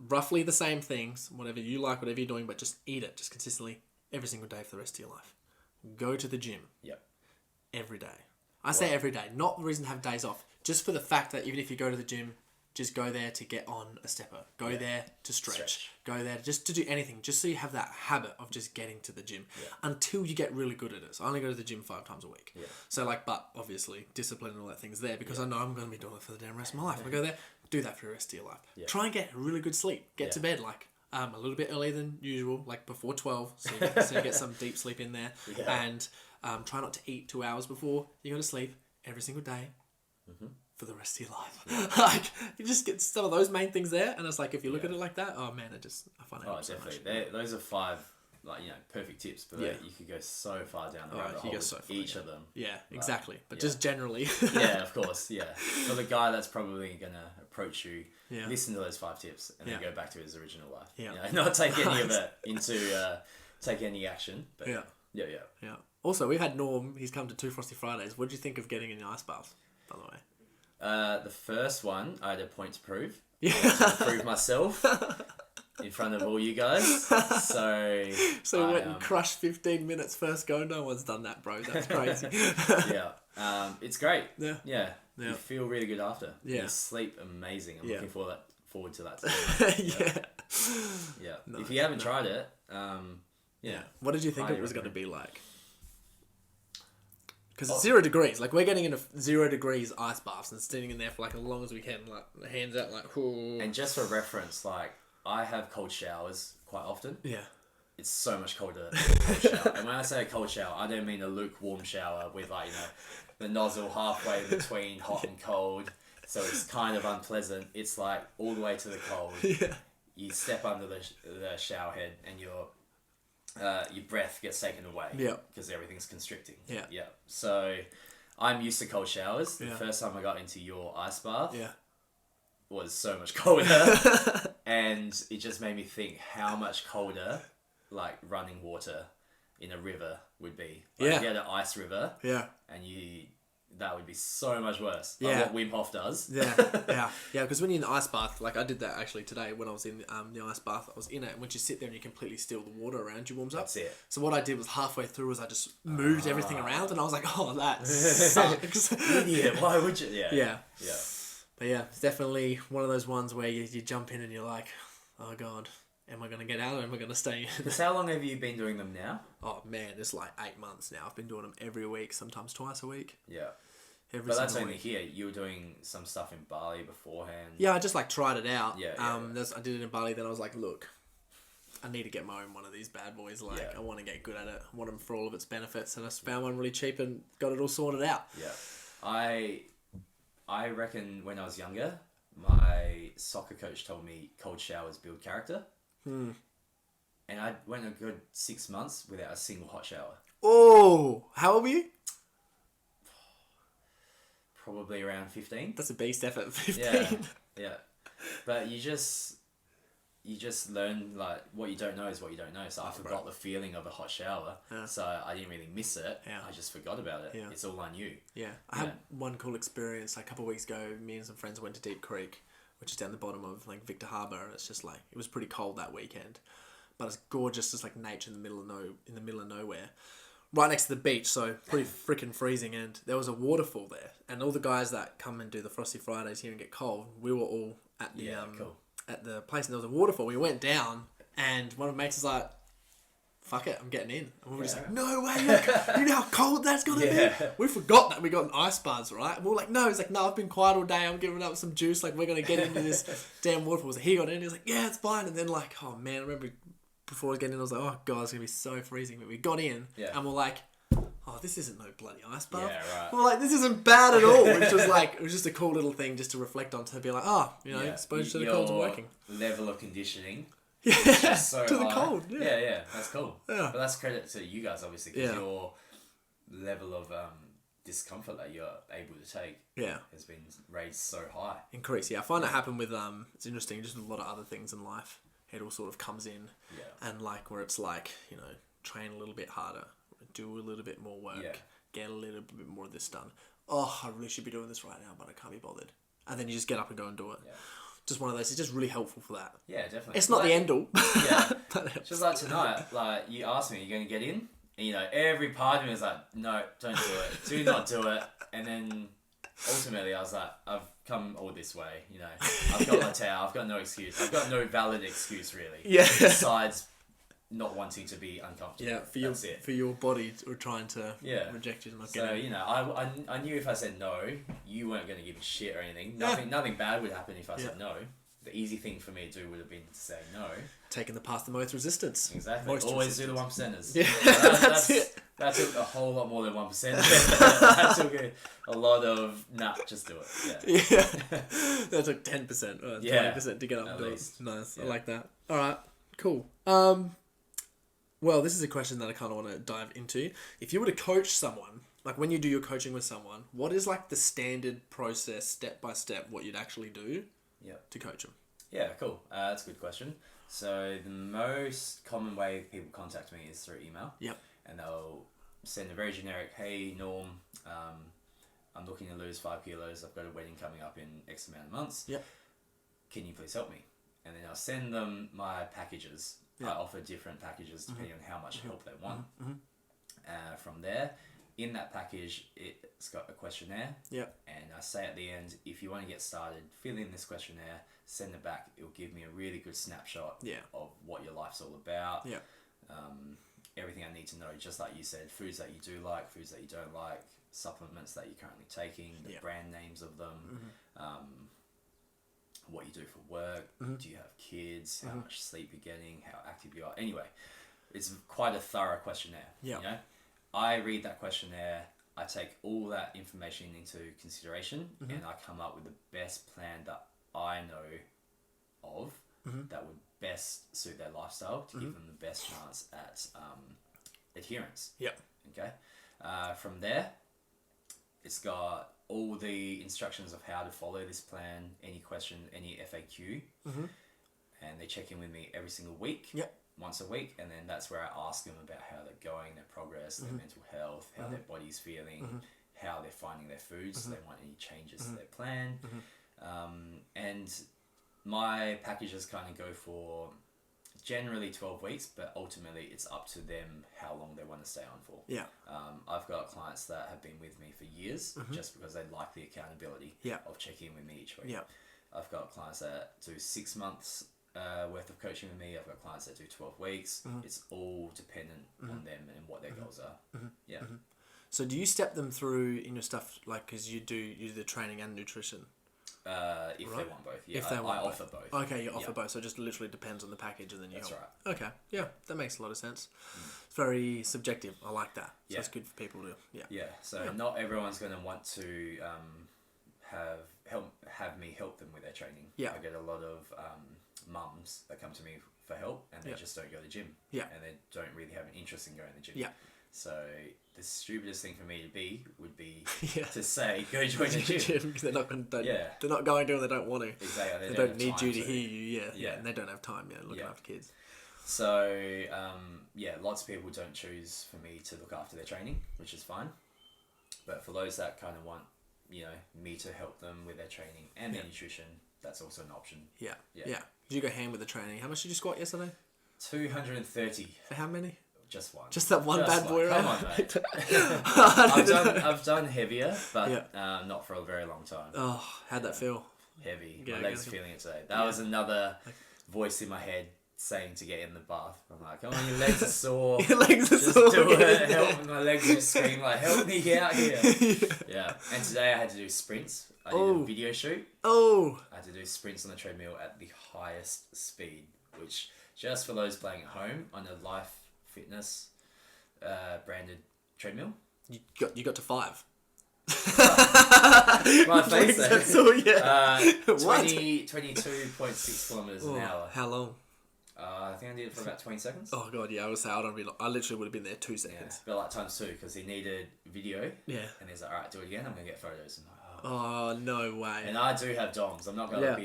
roughly the same things, whatever you like, whatever you're doing, but just eat it just consistently every single day for the rest of your life. Go to the gym. Yep. Every day. I say every day, not the reason to have days off, just for the fact that even if you go to the gym, just go there to get on a stepper. Go there to stretch. Go there just to do anything. Just so you have that habit of just getting to the gym until you get really good at it. So I only go to the gym 5 times a week. Yeah. So but obviously discipline and all that thing's there because I know I'm going to be doing it for the damn rest of my life. I go there, do that for the rest of your life. Yeah. Try and get really good sleep. Get to bed a little bit earlier than usual, like before 12, so you get some deep sleep in there. Yeah. And try not to eat 2 hours before you go to sleep every single day. For the rest of your life. Like, you just get some of those main things there, and it's like, if you look at it like that, oh man, I find it so definitely. Those are 5, perfect tips, but you could go so far down the rabbit hole with each of them. Yeah, exactly. But just generally. Yeah, of course, yeah. For the guy that's probably going to approach you, listen to those 5 tips, and then go back to his original life. Yeah. You know, not take any of it into, take any action, but yeah. Also, we've had Norm, he's come to 2 Frosty Fridays. What did you think of getting in the ice bath, by the way? The first one, I had a point to prove. Yeah. To prove myself in front of all you guys. So you went and crushed 15 minutes first go. No one's done that, bro. That's crazy. Yeah. It's great. Yeah. Yeah. You feel really good after. Yeah. You sleep amazing. I'm looking forward to that. Yeah. Nice. If you haven't tried it, yeah. What did you think it was going to be like? Because it's 0 degrees. Like, we're getting into 0 degrees ice baths and sitting in there for, like, as long as we can. Like, hands out, like, ooh. And just for reference, like, I have cold showers quite often. Yeah. It's so much colder than a cold shower. And when I say a cold shower, I don't mean a lukewarm shower with, like, the nozzle halfway between hot and cold. So it's kind of unpleasant. It's, like, all the way to the cold. Yeah. You step under the shower head and your breath gets taken away. Yeah. Because everything's constricting. Yeah. Yeah. So I'm used to cold showers. Yeah. The first time I got into your ice bath was so much colder. And it just made me think how much colder, like, running water in a river would be. Like, you get an ice river. Yeah. And that would be so much worse. Like what Wim Hof does. Yeah. Because when you're in the ice bath, like I did that actually today when I was in the ice bath. I was in it, and once you sit there and you completely still the water around you warms up. That's it. So what I did was halfway through was I just moved everything around, and I was like, oh, that sucks. Idiot, why would you? Yeah. But yeah, it's definitely one of those ones where you jump in and you're like, oh God, am I going to get out or am I going to stay in? Because how long have you been doing them now? Oh man, it's like 8 months now. I've been doing them every week, sometimes twice a week. Yeah. But that's only here. You were doing some stuff in Bali beforehand. Yeah, I just like tried it out. Yeah. I did it in Bali. Then I was like, look, I need to get my own one of these bad boys. Like, I want to get good at it. I want them for all of its benefits. And I found one really cheap and got it all sorted out. Yeah. I reckon when I was younger, my soccer coach told me cold showers build character. And I went a good 6 months without a single hot shower. Oh, how old were you? Probably around 15. That's a beast effort. 15. Yeah. But you just learn, like, what you don't know is what you don't know. So I forgot the feeling of a hot shower. Yeah. So I didn't really miss it. Yeah. I just forgot about it. Yeah. It's all I knew. Yeah. I had one cool experience. Like, a couple of weeks ago, me and some friends went to Deep Creek, which is down the bottom of like Victor Harbour, and it's just like, it was pretty cold that weekend. But it's gorgeous, just like nature in the middle of nowhere. Right next to the beach, so pretty freaking freezing, and there was a waterfall there, and all the guys that come and do the Frosty Fridays here and get cold, we were all at the at the place, and there was a waterfall. We went down, and one of my mates was like, fuck it, I'm getting in. And we were just like, no way, you know how cold that's gonna be? We forgot that we got an ice baths, right? And we were like, no. He's like, no, I've been quiet all day, I'm giving up some juice, like, we're gonna get into this damn waterfall. So he got in, he was like, yeah, it's fine. And then, like, oh man, I remember before I was getting in, I was like, oh God, it's going to be so freezing. But we got in, and we're like, oh, this isn't no bloody ice bath. Yeah, right. We're like, this isn't bad at all. Which was like, it was just a cool little thing just to reflect on, to be like, oh, exposure to the cold's working. Level of conditioning. Yeah, so to the high. cold. Yeah, that's cool. Yeah. But that's credit to you guys, obviously, because your level of discomfort that you're able to take has been raised so high. Increase, I find that happen with, it's interesting, just a lot of other things in life. It all sort of comes in, and like where it's like, train a little bit harder, do a little bit more work, get a little bit more of this done. Oh, I really should be doing this right now, but I can't be bothered. And then you just get up and go and do it. Yeah. Just one of those. It's just really helpful for that. Yeah, definitely. It's not the end all. Yeah. Just like tonight, like you asked me, are you going to get in? And every part of me was like, no, don't do it. Do not do it. And then ultimately I was like, I've come all this way, I've got my towel, I've got no excuse. I've got no valid excuse really. Yeah. Besides not wanting to be uncomfortable. Yeah, for your body or trying to reject you and not get it. I knew if I said no, you weren't going to give a shit or anything. Nothing bad would happen if I said no. The easy thing for me to do would have been to say no. Taking the path of most resistance. Exactly. Most Always resistance. do the 1%ers. Yeah, that's it. That took a whole lot more than 1%. That took a lot of, just do it. Yeah. That took 10% or 20% to get up and do it. Nice. Yeah. I like that. All right. Cool. Well, this is a question that I kind of want to dive into. If you were to coach someone, like when you do your coaching with someone, what is like the standard process, step by step, what you'd actually do to coach them? Yeah, cool. That's a good question. So the most common way people contact me is through email. Yep. And they'll send a very generic, hey, Norm, I'm looking to lose 5 kilos. I've got a wedding coming up in X amount of months. Yep. can you please help me? And then I'll send them my packages. I offer different packages depending on how much help they want. From there, in that package, it's got a questionnaire. And I say at the end, if you want to get started, fill in this questionnaire, send it back. It'll give me a really good snapshot of what your life's all about. Everything I need to know, just like you said, foods that you do like, foods that you don't like, supplements that you're currently taking, the brand names of them, what you do for work, do you have kids, how much sleep you're getting, how active you are. Anyway, it's quite a thorough questionnaire. You know? I read that questionnaire, I take all that information into consideration, and I come up with the best plan that I know of that would best suit their lifestyle to give them the best chance at adherence. Okay. From there, it's got all the instructions of how to follow this plan, any question, any FAQ, and they check in with me every single week. Once a week, and then that's where I ask them about how they're going, their progress, their mental health, how their body's feeling, how they're finding their foods, if they want any changes to their plan. And my packages kind of go for generally 12 weeks, but ultimately it's up to them how long they want to stay on for. I've got clients that have been with me for years just because they like the accountability of checking in with me each week. I've got clients that do 6 months worth of coaching with me. I've got clients that do 12 weeks. It's all dependent on them and what their goals are. So do you step them through in your stuff, like, because you do the training and nutrition? If they want both. If they want I both. offer both. Okay, you offer both. So it just literally depends on the package, and then you That's help. right. Okay, yeah, that makes a lot of sense. It's very subjective. I like that. So it's good for people to So not everyone's going to want to have me help them with their training. I get a lot of mums that come to me for help, and they just don't go to the gym. And they don't really have an interest in going to the gym. So the stupidest thing for me to be would be to say, go join the gym. Because they're not going to, they're not going to, and they don't want to. Exactly. They don't need you to hear you, and they don't have time, looking after kids. So, lots of people don't choose for me to look after their training, which is fine. But for those that kind of want, me to help them with their training and their nutrition, that's also an option. Did you go ham with the training? How much did you squat yesterday? 230. For how many? Just one. Just that one bad boy, right? Come on, mate. I've done heavier, but not for a very long time. Oh, how'd that feel? Heavy. My leg's feeling it today. That was another voice in my head saying to get in the bath. I'm like, come on, your legs are sore. Your legs are just sore. Do it. Help. My legs are just screaming like, help me get out here. And today I had to do sprints. I did a video shoot. I had to do sprints on the treadmill at the highest speed, which just for those playing at home on a Life Fitness branded treadmill. You got to 5. My face there. So, 22.6 kilometers an hour. How long? I think I did it for about 20 seconds. Oh god, I would say I literally would have been there 2 seconds. But like times 2 because he needed video. Yeah. And he's like, all right, do it again. I'm gonna get photos. And oh no way. And I do have DOMs. I'm not gonna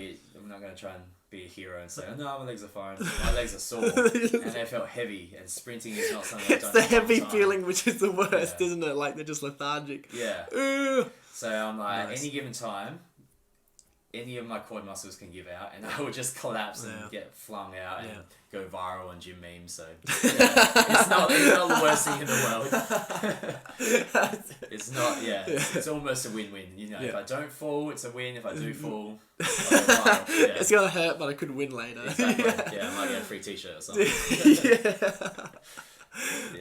try and be a hero and say, oh, no, my legs are fine. My legs are sore, and they felt heavy. And sprinting is not something. It's the heavy feeling, which is the worst, isn't it? Like they're just lethargic. So I'm like, any given time, any of my quad muscles can give out, and I would just collapse and get flung out and go viral on gym memes. So it's not the worst thing in the world. It's not. It's almost a win-win. If I don't fall, it's a win. If I do fall, it's gonna hurt, but I could win later. Exactly. I might get a free T-shirt or something.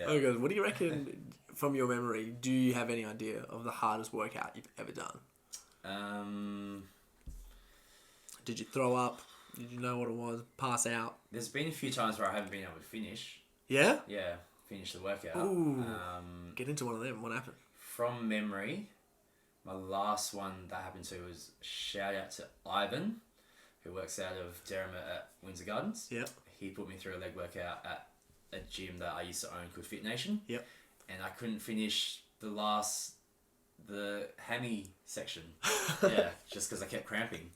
Oh god, what do you reckon? From your memory, do you have any idea of the hardest workout you've ever done? Did you throw up? Did you know what it was? Pass out? There's been a few times where I haven't been able to finish. Yeah? Yeah, finish the workout. Ooh, get into one of them. What happened? From memory, my last one that happened to was shout out to Ivan, who works out of Derrimut at Windsor Gardens. Yep. He put me through a leg workout at a gym that I used to own called Fit Nation. Yep. And I couldn't finish the hammy section. Just because I kept cramping.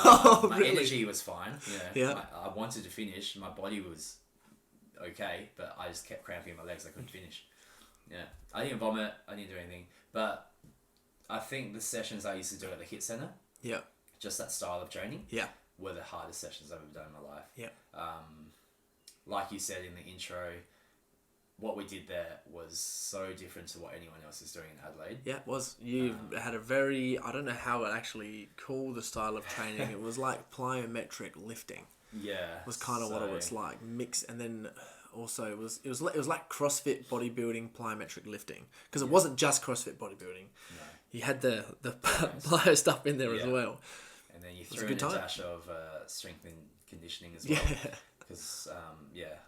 My energy was fine. I wanted to finish. My body was okay, but I just kept cramping in my legs. I couldn't finish. I didn't vomit. I didn't do anything. But I think the sessions I used to do at the HIIT Centre, just that style of training, were the hardest sessions I've ever done in my life. Yeah. Like you said in the intro, what we did there was so different to what anyone else is doing in Adelaide. Yeah, it was. You had a very, I don't know how it actually called the style of training. It was like plyometric lifting. Yeah. Was kind of what it was like. Mix, and then also it was like CrossFit bodybuilding plyometric lifting, because it wasn't just CrossFit bodybuilding. No. You had the plyo stuff in there as well. And then you threw in a dash of strength and conditioning as well. Yeah. Because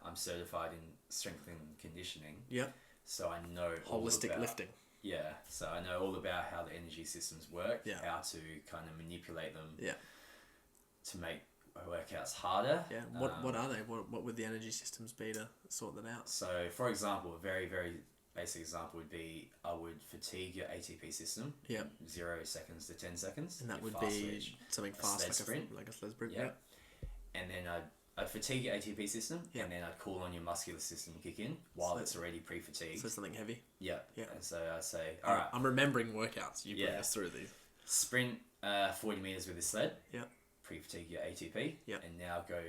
I'm certified in strength and conditioning. Yeah. So I know holistic lifting. Yeah. So I know all about how the energy systems work. Yeah. How to kind of manipulate them. Yeah. To make workouts harder. Yeah. What are they? What would the energy systems be to sort that out? So, for example, a very, very basic example would be I would fatigue your ATP system. Yeah. 0 seconds to 10 seconds. And that would be something fast, like a sled sprint. Yeah. And then I'd fatigue your ATP system, and then I'd call on your muscular system to kick in while it's already pre-fatigued. So something heavy. Yeah. Yeah. And so I'd say, all right. I'm remembering workouts. You bring us through these. Sprint 40 meters with a sled. Yeah. Pre-fatigue your ATP. Yeah. And now go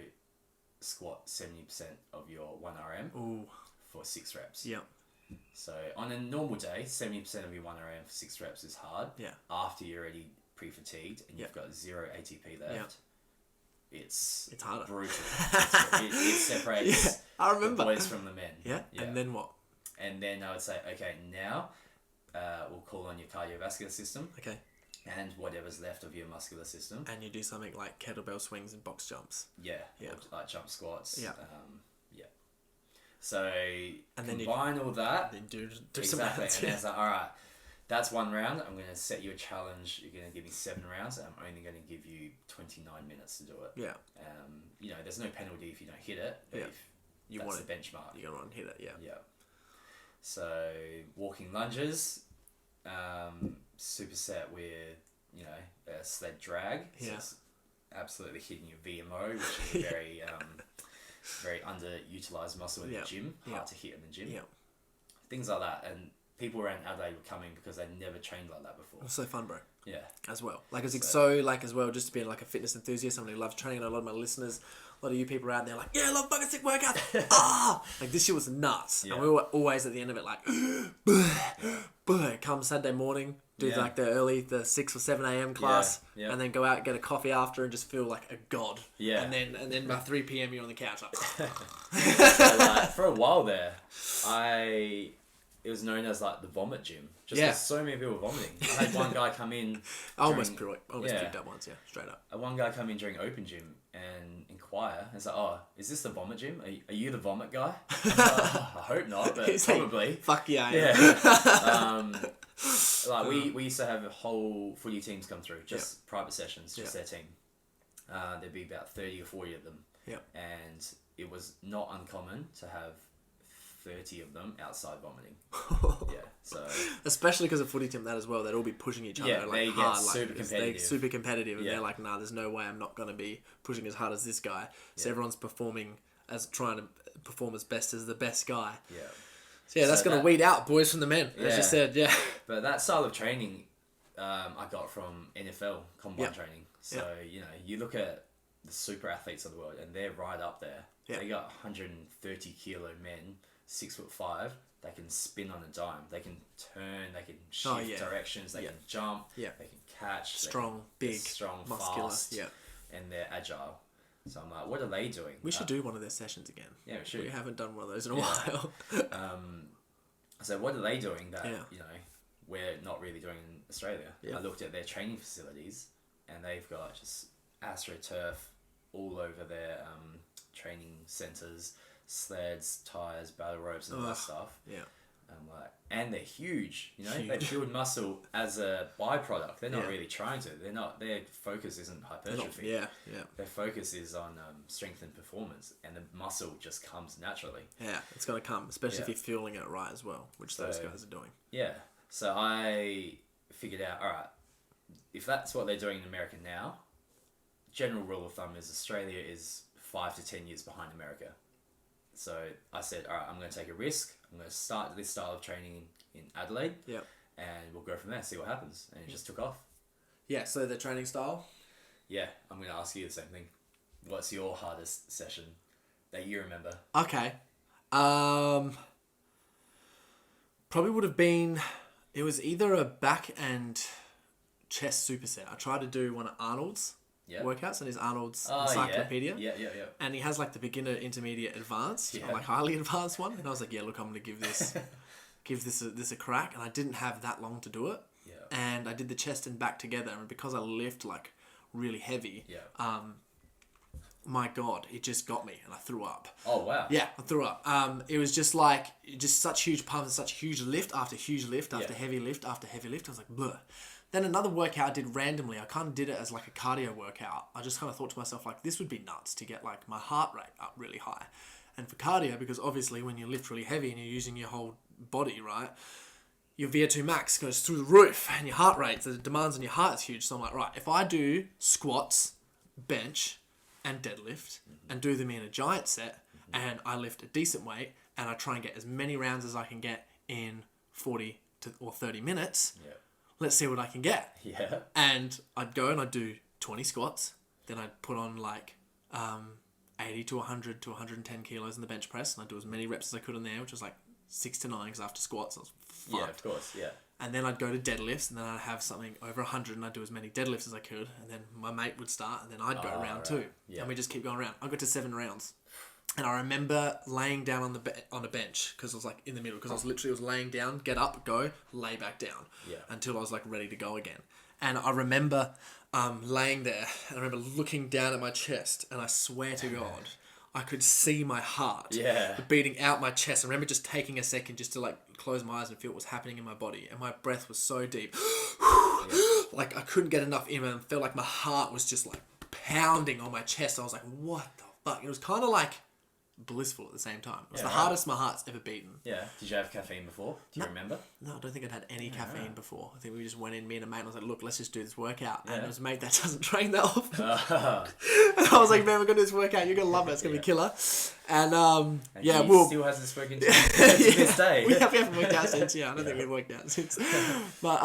squat 70% of your 1RM for 6 reps. Yeah. So on a normal day, 70% of your 1RM for 6 reps is hard. Yeah. After you're already pre-fatigued and you've got 0 ATP left, it's harder. Brutal. It separates I remember. the boys from the men. Yeah. And then what? And then I would say, okay, now we'll call on your cardiovascular system. Okay. And whatever's left of your muscular system. And you do something like kettlebell swings and box jumps. Yeah. Or like jump squats. Yeah. So and combine all that. Then do exactly. some rounds. And then it's like, all right, that's 1 round. I'm going to set you a challenge. You're going to give me 7 rounds. And I'm only going to give you 29 minutes to do it. Yeah. There's no penalty if you don't hit it. But if you that's want the benchmark. You're going to hit it. Yeah. Yeah. So walking lunges, superset with a sled drag. So it's absolutely hitting your VMO, which is a very very underutilized muscle in the gym. Hard to hit in the gym. Yeah. Things like that, and people around Adelaide were coming because they never trained like that before. It was so fun, bro. Yeah. As well. Like, it's so like, as well, just to be like a fitness enthusiast, someone who loves training, and a lot of my listeners, a lot of you people are out there like, yeah, I love fucking sick workouts. Like, this shit was nuts. Yeah. And we were always at the end of it like, come Saturday morning, do like the 6 or 7 a.m. class, and then go out, get a coffee after, and just feel like a god. Yeah. And then by 3 p.m. you're on the couch like. So, for a while there, it was known as like the vomit gym. Just because so many people were vomiting. I had one guy come in. I almost puked up once, straight up. One guy come in during open gym and inquire. And say, oh, is this the vomit gym? Are you the vomit guy? I hope not, but probably. Like, fuck yeah. Like we used to have whole footy teams come through, just private sessions, just their team. There'd be about 30 or 40 of them. Yeah. And it was not uncommon to have 30 of them outside vomiting. So especially because of footy team that as well, they'd all be pushing each other like hard, like super competitive, and they're like, nah, there's no way I'm not gonna be pushing as hard as this guy. So everyone's trying to perform as best as the best guy. Yeah. So that's gonna weed out boys from the men, as you said. Yeah. But that style of training, I got from NFL combine training. So you look at the super athletes of the world, and they're right up there. Yeah. They got 130 kilo men. 6'5", they can spin on a dime. They can turn. They can shift directions. They can jump. Yeah. They can catch. Strong, big, strong, muscular. Fast. Yeah. And they're agile. So I'm like, what are they doing? We should do one of their sessions again. Yeah, we should. We haven't done one of those in a while. So what are they doing that we're not really doing in Australia? Yeah. I looked at their training facilities, and they've got just AstroTurf all over their training centres. Sleds, tires, battle ropes, and all that stuff. Yeah. And they're huge. They build muscle as a byproduct. They're not really trying to. They're not. Their focus isn't hypertrophy. Their focus is on strength and performance, and the muscle just comes naturally. Yeah, it's gonna come, especially if you're fueling it right as well, which those guys are doing. Yeah. So I figured out, all right, if that's what they're doing in America now, general rule of thumb is Australia is 5 to 10 years behind America. So I said, all right, I'm going to take a risk. I'm going to start this style of training in Adelaide. Yeah. And we'll go from there, see what happens. And it just took off. Yeah, so the training style? Yeah, I'm going to ask you the same thing. What's your hardest session that you remember? Okay. Probably would have been... It was either a back and chest superset. I tried to do one of Arnold's workouts, and his Arnold's encyclopedia. Yeah. And he has like the beginner, intermediate, advanced, or like highly advanced one. And I was like, yeah, look, I'm going to give this a crack. And I didn't have that long to do it. Yeah. And I did the chest and back together. And because I lift like really heavy, my God, it just got me and I threw up. Oh, wow. Yeah, I threw up. It was just like, such huge pumps and such huge lift after huge lift after heavy lift after heavy lift. I was like, bleh. Then another workout I did randomly, I kind of did it as like a cardio workout. I just kind of thought to myself, like, this would be nuts to get like my heart rate up really high. And for cardio, because obviously when you lift really heavy and you're using your whole body, right, your VO2 max goes through the roof and your heart rate, the demands on your heart is huge. So I'm like, right, if I do squats, bench, and deadlift, and do them in a giant set, and I lift a decent weight, and I try and get as many rounds as I can get in 40 or 30 minutes, let's see what I can get. Yeah. And I'd go and I'd do 20 squats, then I'd put on like 80 to 100 to 110 kilos in the bench press, and I'd do as many reps as I could in there, which was like 6 to 9, because after squats I was fucked. Yeah, of course, yeah. And then I'd go to deadlifts, and then I'd have something over 100, and I'd do as many deadlifts as I could, and then my mate would start, and then I'd go round 2. Yeah. And we just keep going around. I got to 7 rounds. And I remember laying down on a bench, because I was like in the middle, because I was laying down, get up, go, lay back down, until I was like ready to go again. And I remember laying there, and I remember looking down at my chest, and I swear to God, I could see my heart beating out my chest. I remember just taking a second just to like close my eyes and feel what was happening in my body. And my breath was so deep. Like I couldn't get enough in, and I felt like my heart was just like pounding on my chest. I was like, what the fuck? It was kind of like blissful at the same time. It was the hardest my heart's ever beaten. Yeah. Did you have caffeine before? Do you remember? No, I don't think I'd had any caffeine before. I think we just went in, me and a mate, and I was like, look, let's just do this workout. And it was a mate that doesn't train that often. And I was like, man, we're going to do this workout. You're going to love it. It's going to be killer. And he still hasn't spoken to this day. we haven't worked out since, I don't think we've worked out since. But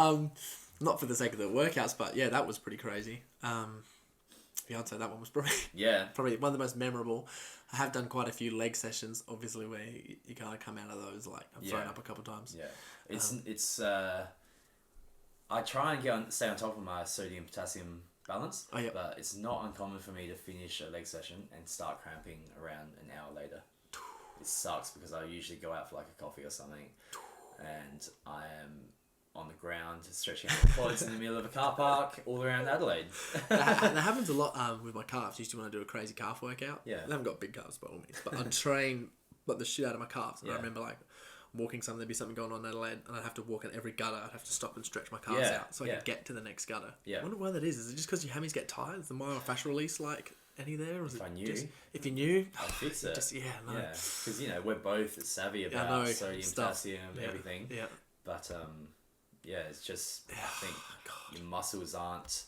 not for the sake of the workouts, but yeah, that was pretty crazy. I'd say that one was probably one of the most memorable. I have done quite a few leg sessions, obviously, where you kind of come out of those, like, I've thrown up a couple of times. Yeah. It's I try and stay on top of my sodium-potassium balance, but it's not uncommon for me to finish a leg session and start cramping around an hour later. It sucks because I usually go out for like a coffee or something, and I am on the ground stretching out my quads in the middle of a car park all around Adelaide. That happens a lot with my calves. Used to want to do a crazy calf workout. Yeah. I haven't got big calves by all means, but I'd train the shit out of my calves. And I remember like walking something, there'd be something going on in Adelaide, and I'd have to walk in every gutter. I'd have to stop and stretch my calves out so I could get to the next gutter. I wonder why that is. Is it just because your hammies get tired? Is the myofascial release like any there? Or is if you knew, I'd fix it. Because we're both savvy about sodium, potassium, everything. Yeah. But it's just I think your muscles aren't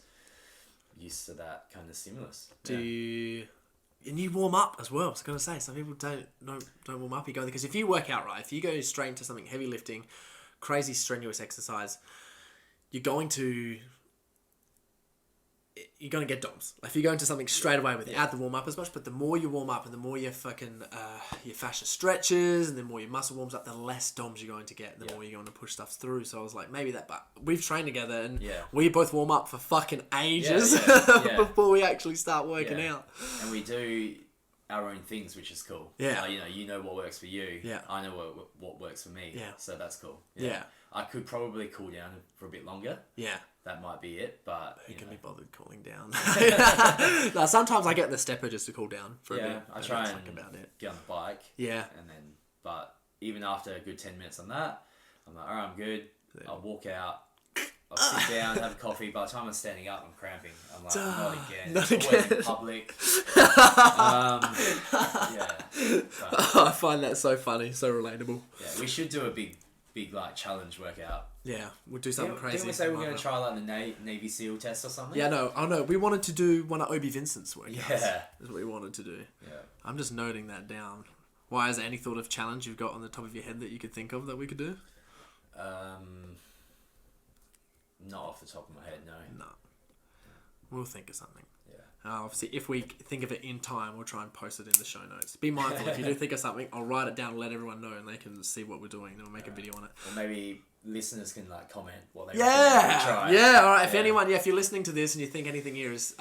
used to that kind of stimulus. And you warm up as well. I was going to say, some people don't warm up. You go because if you work out right, if you go straight into something heavy lifting, crazy strenuous exercise, you're going to get DOMS. Like if you go into something straight away without the warm up as much, but the more you warm up and the more your fucking your fascia stretches and the more your muscle warms up, the less DOMS you're going to get, the more you're going to push stuff through. So I was like, maybe that, but we've trained together and we both warm up for fucking ages before we actually start working out. And we do our own things, which is cool. Yeah. You know what works for you. Yeah. I know what works for me. Yeah. So that's cool. Yeah. I could probably cool down for a bit longer. Yeah. That might be it, but who can be bothered cooling down? No, sometimes I get in the stepper just to cool down for a bit. I try and get on the bike. Yeah. But even after a good 10 minutes on that, I'm like, all right, I'm good. I'll walk out. I'll sit down, have a coffee. By the time I'm standing up, I'm cramping. I'm like, not again. Not again. In public. I find that so funny, so relatable. Yeah, we should do a big like challenge workout. Yeah, we'll do something crazy. Didn't we say we're going to try like the Navy SEAL test or something? Yeah, no. Oh no, we wanted to do one of Obi Vincent's workouts. Yeah, is what we wanted to do. Yeah, I'm just noting that down. Why is there any thought of challenge you've got on the top of your head that you could think of that we could do? Not off the top of my head, no. We'll think of something. Yeah. Obviously, if we think of it in time, we'll try and post it in the show notes. Be mindful, if you do think of something, I'll write it down and let everyone know, and they can see what we're doing, and we'll make a video on it. Or maybe listeners can like comment what they try. Yeah, all right. If anyone, if you're listening to this and you think anything here is,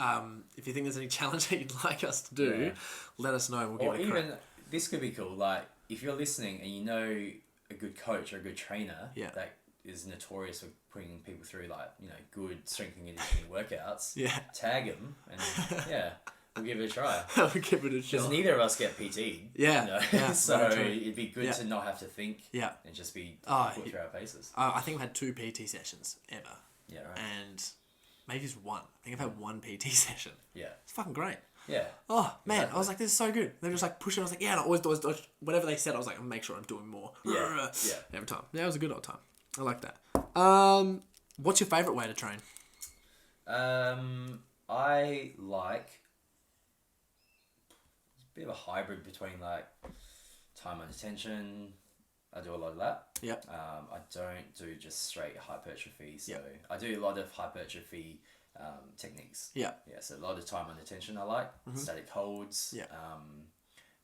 if you think there's any challenge that you'd like us to do, let us know. We'll give it a crack. This could be cool. Like if you're listening and you know a good coach or a good trainer that is notorious for putting people through like good strength and conditioning workouts. Tag them and we'll give it a try. We'll give it a shot. Because neither of us get PT'd. So it'd be good to not have to think. And just be put through our paces. I think I've had 2 PT sessions ever. Yeah, right. And maybe just 1. I think I've had 1 PT session. Yeah. It's fucking great. Yeah. Oh, man. Exactly. I was like, this is so good. They were just like pushing. I was like, yeah, and I always, whatever they said, I was like, I'll make sure I'm doing more. Yeah. Every time. Yeah, it was a good old time. I like that. What's your favourite way to train? I like a bit of a hybrid between like time under tension. I do a lot of that. Yep. I don't do just straight hypertrophy. So I do a lot of hypertrophy techniques. Yeah. Yeah. So a lot of time under tension I like. Static holds. Yeah.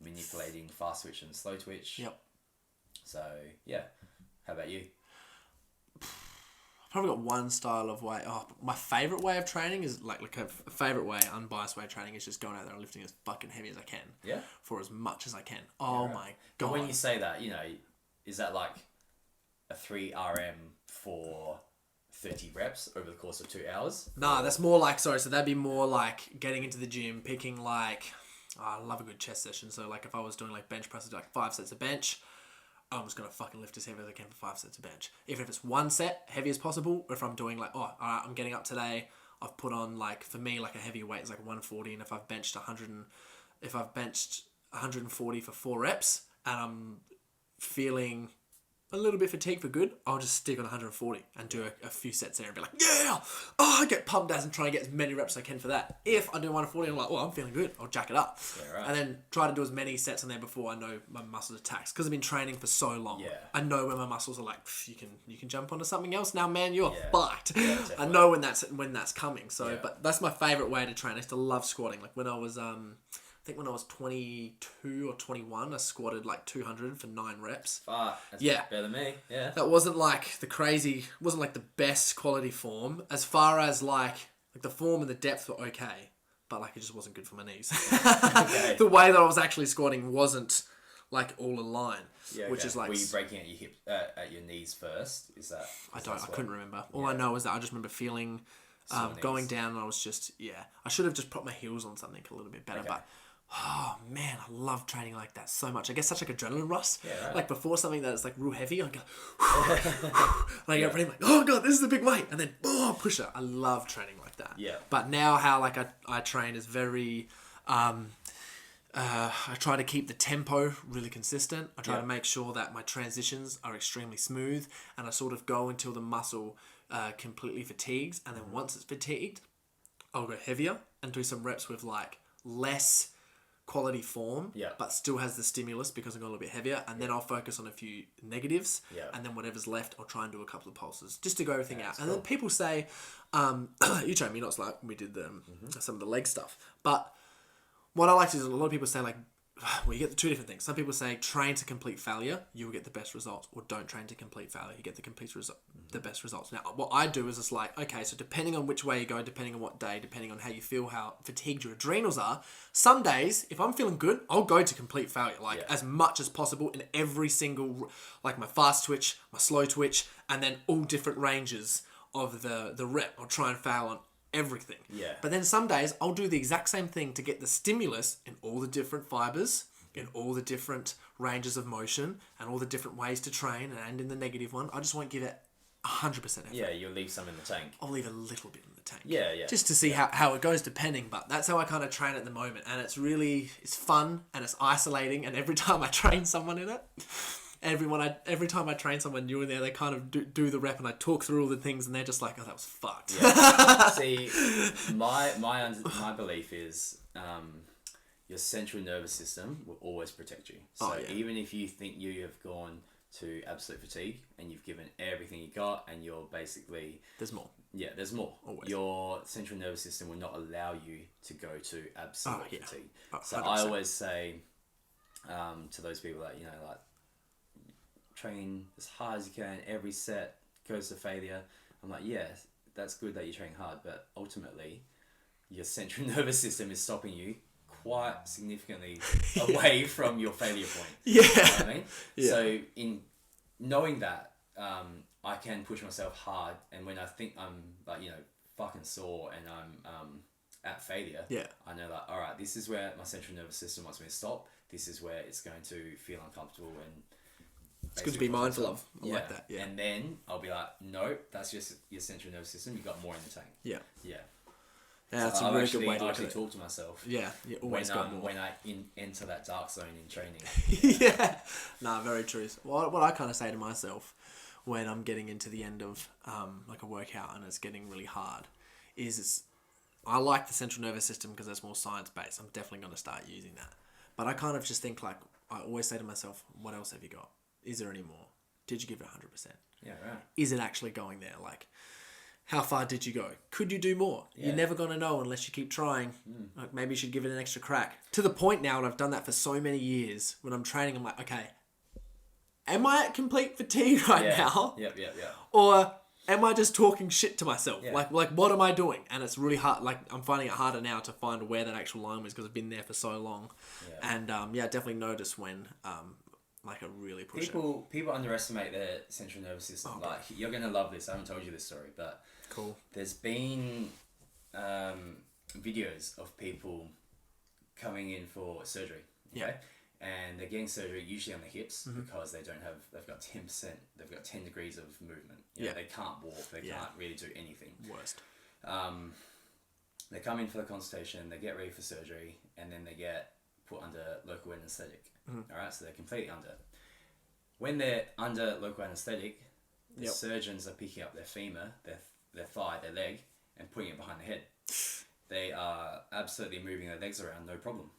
Manipulating fast twitch and slow twitch. Yep. So yeah. How about you? I've probably got one style of way. Oh, my favourite way of training is like a favourite way, unbiased way of training is just going out there and lifting as fucking heavy as I can. Yeah. For as much as I can. Oh my god. But when you say that, is that like a 3 RM for 30 reps over the course of 2 hours? Nah, that's more like, so that'd be more like getting into the gym, picking like, I love a good chest session. So like if I was doing like bench press, I'd do like 5 sets of bench. I'm just going to fucking lift as heavy as I can for 5 sets of bench. Even if it's 1 set, heavy as possible, or if I'm doing like, alright, I'm getting up today, I've put on like, for me, like a heavy weight is like 140, and if I've benched 140 for 4 reps, and I'm feeling a little bit fatigued for good, I'll just stick on 140 and do a few sets there and be like, yeah! Oh, I get pumped as and try and get as many reps as I can for that. If I do 140, I'm like, I'm feeling good, I'll jack it up. Yeah, right. And then try to do as many sets on there before I know my muscles are taxed. Because I've been training for so long. Yeah. I know when my muscles are like, you can jump onto something else now, man, you're fucked. Yeah, I know when that's coming. So, but that's my favourite way to train. I used to love squatting. Like when I was, I think when I was 22 or 21, I squatted like 200 for 9 reps. That's better than me. Yeah. That wasn't like wasn't like the best quality form. As far as like the form and the depth were okay, but like it just wasn't good for my knees. The way that I was actually squatting wasn't like all in line. Yeah, which is like. Were you breaking at your hip, at your knees first? Is that? I couldn't remember. All I know is that I just remember feeling, going down, and I was just I should have just put my heels on something a little bit better, but. Oh man, I love training like that so much. I get such like adrenaline rush. Yeah, right. Like before something that is like real heavy, I go, and I get ready, like, oh god, this is a big weight, and then push it. I love training like that. Yeah. But now how like I train is very, I try to keep the tempo really consistent. I try to make sure that my transitions are extremely smooth, and I sort of go until the muscle completely fatigues, and then once it's fatigued, I'll go heavier and do some reps with like less quality form, but still has the stimulus because I'm going a little bit heavier, and then I'll focus on a few negatives, and then whatever's left, I'll try and do a couple of pulses just to go everything out. And then people say, you trained me, not like we did some of the leg stuff, but what I like to do is a lot of people say like, well, you get the 2 different things. Some people say train to complete failure, you will get the best results, or don't train to complete failure, you get the best results. Now, what I do is it's like, okay, so depending on which way you go, depending on what day, depending on how you feel, how fatigued your adrenals are, some days, if I'm feeling good, I'll go to complete failure, like as much as possible in every single, like my fast twitch, my slow twitch, and then all different ranges of the rep. I'll try and fail on everything. Yeah. But then some days I'll do the exact same thing to get the stimulus in all the different fibers, in all the different ranges of motion, and all the different ways to train, and in the negative one, I just won't give it 100% effort. Yeah, you'll leave some in the tank. I'll leave a little bit in the tank. Yeah, yeah. Just to see how it goes depending, but that's how I kind of train at the moment, and it's fun, and it's isolating, and every time I train someone in it, every time I train someone new in there, they kind of do the rep, and I talk through all the things, and they're just like, oh, that was fucked. Yeah. See, my belief is your central nervous system will always protect you. So even if you think you have gone to absolute fatigue, and you've given everything you got, and you're basically... There's more. Yeah, there's more. Always. Your central nervous system will not allow you to go to absolute fatigue. So 100%. I always say to those people that, you know, like, train as hard as you can, every set goes to failure. I'm like, yeah, that's good that you're training hard, but ultimately your central nervous system is stopping you quite significantly away from your failure point. Yeah. You know what I mean? Yeah. So in knowing that, I can push myself hard, and when I think I'm, like, you know, fucking sore and I'm at failure, I know that, all right, this is where my central nervous system wants me to stop. This is where it's going to feel uncomfortable, and it's good to be mindful of. I like that. Yeah. And then I'll be like, no, that's just your central nervous system. You got more in the tank. Yeah. Yeah. Yeah, that's a really good way to I look at it. talk to myself. Yeah, you always got more. When I enter that dark zone in training. Yeah. Nah, very true. What I kind of say to myself when I'm getting into the end of like a workout and it's getting really hard is I like the central nervous system because it's more science-based. I'm definitely going to start using that. But I kind of just think, like, I always say to myself, what else have you got? Is there any more? Did you give it 100%? Yeah, right. Is it actually going there? Like, how far did you go? Could you do more? Yeah. You're never going to know unless you keep trying. Like, maybe you should give it an extra crack. To the point now, and I've done that for so many years, when I'm training, I'm like, okay, am I at complete fatigue right now? Yeah. Or am I just talking shit to myself? Yeah. Like, what am I doing? And it's really hard. Like, I'm finding it harder now to find where that actual line was because I've been there for so long. Yeah. And, definitely notice when... like a really push people underestimate their central nervous system. Oh, like, you're gonna love this. I haven't told you this story, but cool. There's been videos of people coming in for surgery. Okay, and they're getting surgery usually on the hips because they've got 10%. They've got 10 degrees of movement. You know, they can't walk. They can't really do anything. Worst. They come in for the consultation. They get ready for surgery, and then they get put under local anaesthetic. All right, so they're completely under. When they're under local anaesthetic, the surgeons are picking up their femur, their thigh, their leg, and putting it behind the head. They are absolutely moving their legs around, no problem.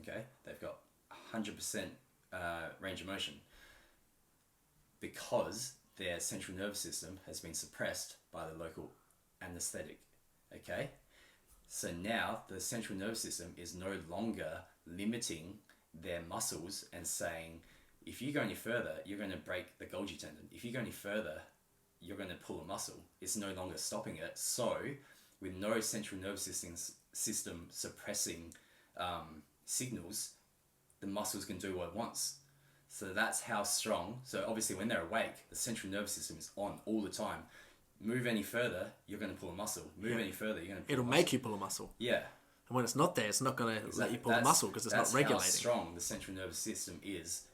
Okay, they've got 100% range of motion because their central nervous system has been suppressed by the local anaesthetic. Okay, so now the central nervous system is no longer limiting their muscles and saying, if you go any further, you're going to break the Golgi tendon. If you go any further, you're going to pull a muscle. It's no longer stopping it. So, with no central nervous system suppressing signals, the muscles can do what it wants. So that's how strong. So obviously, when they're awake, the central nervous system is on all the time. Move any further, you're going to pull a muscle. Move any further, you're going to pull a muscle. It'll make you pull a muscle. Yeah. And when it's not there, it's not going to let you pull the muscle because it's not regulating. That's how strong the central nervous system is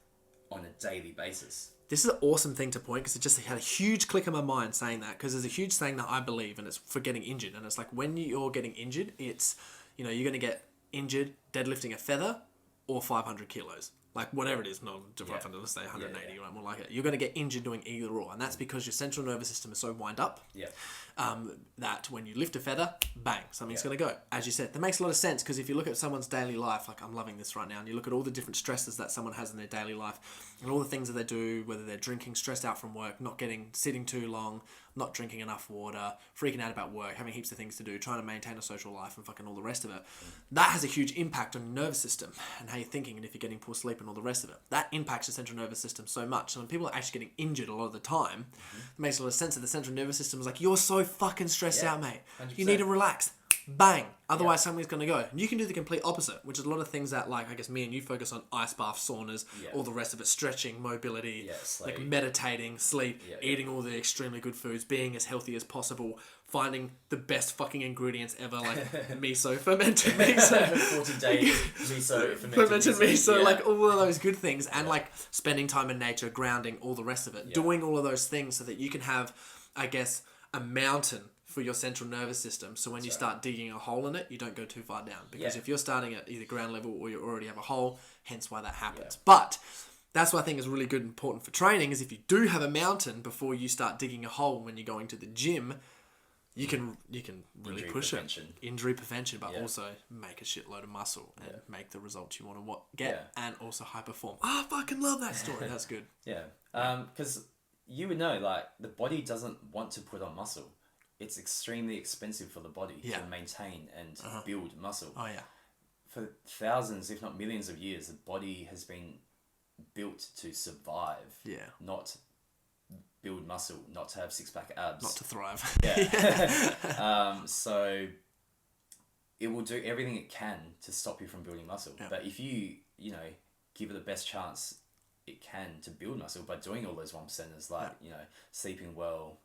on a daily basis. This is an awesome thing to point because it just had a huge click in my mind saying that because there's a huge thing that I believe and it's for getting injured. And it's like when you're getting injured, it's, you know, you're going to get injured deadlifting a feather or 500 kilos. Like whatever it is, not 500, let's say 180 or more like it. You're going to get injured doing either or. And that's because your central nervous system is so wind up that when you lift a feather, bang, something's going to go. As you said, that makes a lot of sense because if you look at someone's daily life, like I'm loving this right now, and you look at all the different stresses that someone has in their daily life and all the things that they do, whether they're drinking, stressed out from work, sitting too long, not drinking enough water, freaking out about work, having heaps of things to do, trying to maintain a social life and fucking all the rest of it. That has a huge impact on your nervous system and how you're thinking and if you're getting poor sleep and all the rest of it. That impacts your central nervous system so much. So when people are actually getting injured a lot of the time, it makes a lot of sense that the central nervous system is like, you're so fucking stressed out, mate. 100%. You need to relax. Bang. Otherwise, something's going to go. And you can do the complete opposite, which is a lot of things that, like, I guess me and you focus on ice baths, saunas, all the rest of it, stretching, mobility, like meditating, sleep, eating all the extremely good foods, being as healthy as possible, finding the best fucking ingredients ever, like miso, fermented miso. 40-day miso, fermented miso, like all of those good things. And like spending time in nature, grounding, all the rest of it. Doing all of those things so that you can have, I guess, a mountain for your central nervous system. So when you start digging a hole in it, you don't go too far down. Because if you're starting at either ground level or you already have a hole, hence why that happens. But that's what I think is really good and important for training is if you do have a mountain before you start digging a hole when you're going to the gym, you can really Injury push prevention. Injury prevention, but Yeah. also make a shitload of muscle and make the results you want to get, Yeah. and also high perform. I fucking love that story. That's good. Yeah. Because you would know, like, the body doesn't want to put on muscle. It's extremely expensive for the body to maintain and build muscle. Oh yeah. For thousands, if not millions of years, the body has been built to survive. Yeah. Not build muscle, not to have six-pack abs. Not to thrive. Yeah. So it will do everything it can to stop you from building muscle. Yeah. But if you give it the best chance it can to build muscle by doing all those 1%ers, like, sleeping well,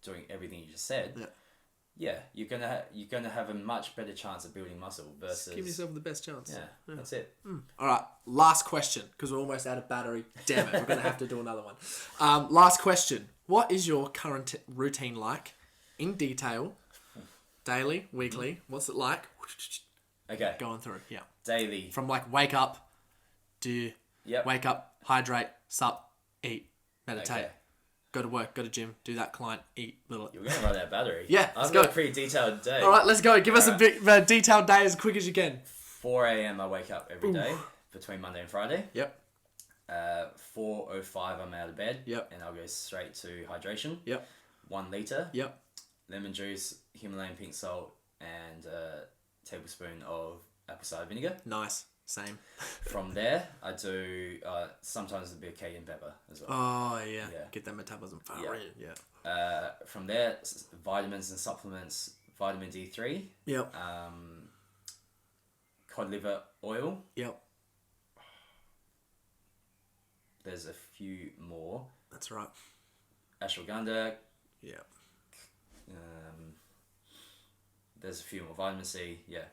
doing everything you just said, you're gonna have a much better chance of building muscle versus... Just give yourself the best chance. Yeah, that's it. All right, last question, because we're almost out of battery. Damn it, we're going to have to do another one. Last question. What is your current routine like, in detail, daily, weekly? What's it like? Okay. Going through, yeah. Daily. From like wake up, wake up, hydrate, sup, eat, meditate. Okay. Go to work, go to gym, do that client, eat little... You're going to run out of battery. Yeah, I've got a pretty detailed day. All right, let's go. Give us a bit detailed day as quick as you can. 4 a.m. I wake up every day between Monday and Friday. Yep. 4:05 I'm out of bed. Yep. And I'll go straight to hydration. Yep. 1 litre. Yep. Lemon juice, Himalayan pink salt, and a tablespoon of apple cider vinegar. Nice. Same. From there, I do sometimes a bit of cayenne pepper as well. Oh, yeah. Get that metabolism firing. Yeah. From there, vitamins and supplements, vitamin D3. Yep. Cod liver oil. Yep. There's a few more. That's right. Ashwagandha. Yeah. There's a few more. Vitamin C. Yeah.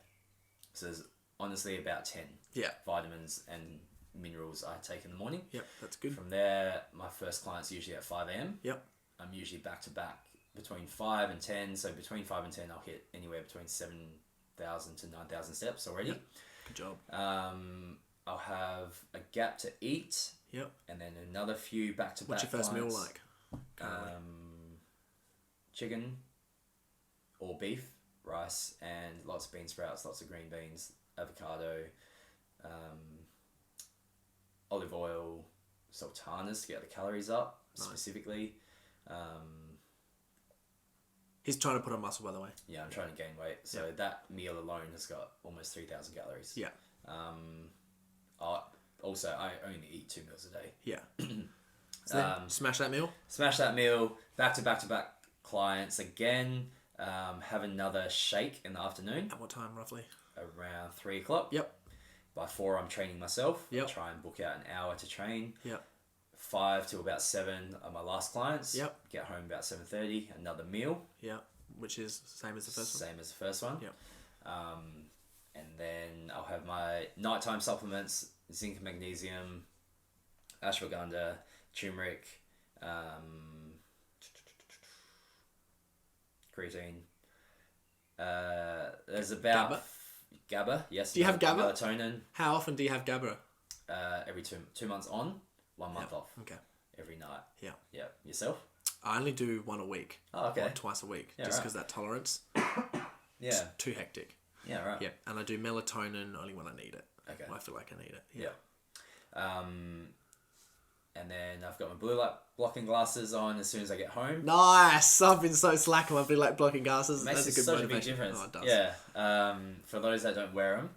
So there's honestly about 10 vitamins and minerals I take in the morning. Yep, that's good. From there, my first client's usually at 5 a.m. Yep. I'm usually back to back between 5 and 10. So between 5 and 10, I'll hit anywhere between 7,000 to 9,000 steps already. Yep. Good job. I'll have a gap to eat. Yep. And then another few back to back. What's your first clients. meal like? Chicken or beef, rice, and lots of bean sprouts, lots of green beans, avocado, olive oil, sultanas to get the calories up specifically. He's trying to put on muscle, by the way. Yeah, I'm trying to gain weight. So that meal alone has got almost 3,000 calories. Yeah. Also, I only eat 2 meals a day. Yeah. So smash that meal? Smash that meal, back to back to back clients again. Have another shake in the afternoon. At what time, roughly? Around 3 o'clock. Yep. By 4, I'm training myself. Yep. I try and book out an hour to train. Yep. 5 to about 7 are my last clients. Yep. Get home about 7:30. Another meal. Yep. Which is same as the first one. Same as the first one. Yep. And then I'll have my nighttime supplements: zinc and magnesium, ashwagandha, turmeric, creatine. There's about GABA. Yes. Do you have GABA? Melatonin. How often do you have GABA? Every 2 months on, 1 month off. Okay. Every night. Yeah. Yeah. Yourself? I only do 1 a week. Oh, okay. Or twice a week. Yeah, just right. because that tolerance. Yeah. It's too hectic. Yeah, right. Yeah. And I do melatonin only when I need it. Okay. When I feel like I need it. Yeah. And then I've got my blue light blocking glasses on as soon as I get home. Nice! I've been so slack on my blue light blocking glasses. Makes That's a good such motivation. a big difference. Oh, it does. Yeah. For those that don't wear them,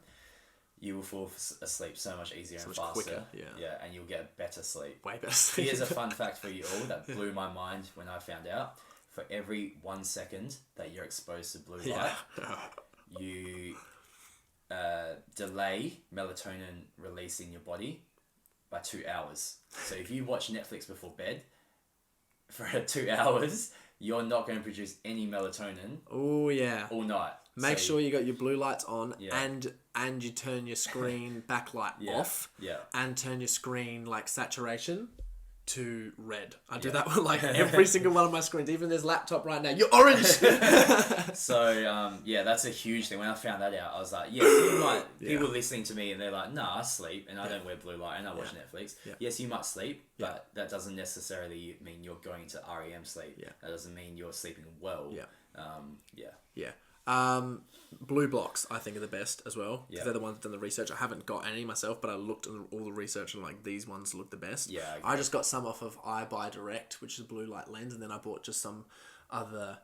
you will fall asleep so much easier and much faster. quicker, yeah. Yeah, and you'll get better sleep. Way better sleep. Here's a fun fact for you all that blew my mind when I found out. For every 1 second that you're exposed to blue light, you delay melatonin release in your body by 2 hours. So if you watch Netflix before bed for 2 hours, you're not going to produce any melatonin. Oh yeah. All night. Make So sure you got your blue lights on, Yeah. and you turn your screen backlight off, Yeah. and turn your screen like saturation to red. I do that with like every single one of my screens, even this laptop right now. You're orange. So that's a huge thing. When I found that out, I was like, yes, you might. People listening to me and they're like, nah, I sleep and I don't wear blue light and I watch Netflix. Yeah. Yes, you might sleep, but that doesn't necessarily mean you're going into REM sleep. Yeah. That doesn't mean you're sleeping well. Yeah. Blue blocks I think are the best as well, because they're the ones that done the research. I haven't got any myself, but I looked at all the research and like these ones look the best. I just got some off of iBuyDirect, which is a blue light lens, and then I bought just some other,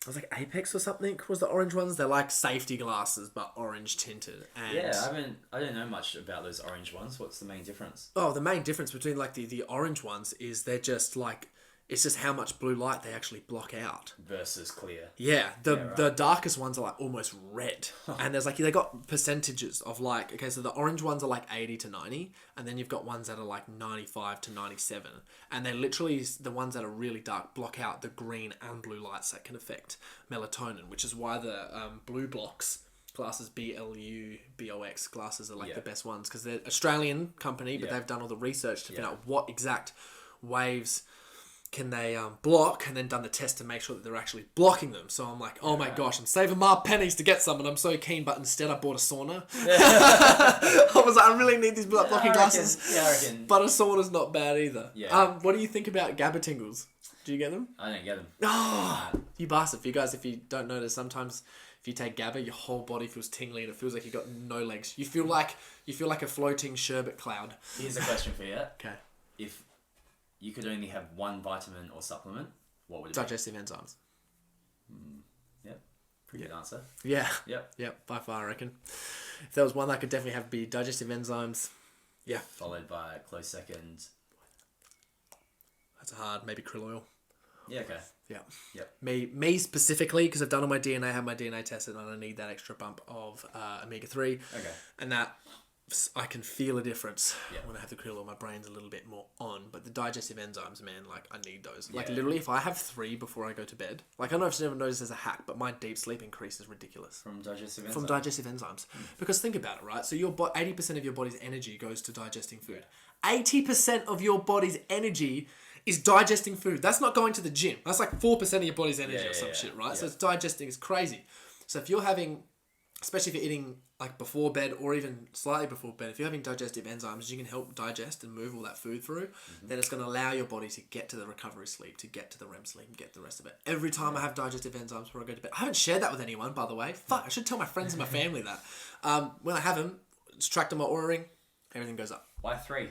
I was like Apex or something was the orange ones. They're like safety glasses but orange tinted. And I don't know much about those orange ones. What's the main difference? The main difference between like the orange ones is they're just like, it's just how much blue light they actually block out. Versus clear. Yeah. The darkest ones are like almost red. And there's like, they got percentages of like, okay, so the orange ones are like 80 to 90. And then you've got ones that are like 95 to 97. And they literally, the ones that are really dark, block out the green and blue lights that can affect melatonin, which is why the blue blocks glasses, BLUBOX glasses are like the best ones. Because they're Australian company, but they've done all the research to find out what exact waves can they block, and then done the test to make sure that they're actually blocking them. So I'm like, oh my gosh, I'm saving my pennies to get some, and I'm so keen, but instead I bought a sauna. I was like, I really need these blocking glasses. I reckon. But a sauna's not bad either. What do you think about GABA tingles? Do you get them? I don't get them. Oh, you bastard. For you guys, if you don't notice, sometimes if you take GABA, your whole body feels tingly and it feels like you've got no legs. You feel like a floating sherbet cloud. Here's a question for you. Okay. If you could only have one vitamin or supplement, what would it Digestive enzymes. Yep. Pretty good answer. Yeah. Yep. By far, I reckon. If there was one that could definitely have be digestive enzymes. Yeah. Followed by a close second. That's hard. Maybe krill oil. Yeah, okay. Yeah. Yep. Me specifically, because I've done all my DNA, had my DNA tested, and I need that extra bump of omega-3. Okay. And that, I can feel a difference when I have the krill oil. My brain's a little bit more on. But the digestive enzymes, man, like, I need those. Like, literally, if I have 3 before I go to bed, like, I don't know if anyone knows this as a hack, but my deep sleep increase is ridiculous. From digestive enzymes? From digestive enzymes. Because think about it, right? So 80% of your body's energy goes to digesting food. 80% of your body's energy is digesting food. That's not going to the gym. That's like 4% of your body's energy or some shit, right? Yeah. So it's digesting is crazy. So if you're having, especially if you're eating like before bed or even slightly before bed, if you're having digestive enzymes, you can help digest and move all that food through. Then it's going to allow your body to get to the recovery sleep, to get to the REM sleep, and get the rest of it. Every time I have digestive enzymes before I go to bed, I haven't shared that with anyone, by the way. Fuck, I should tell my friends and my family that. When I have them, it's tracked on my Oura ring, everything goes up. Why 3?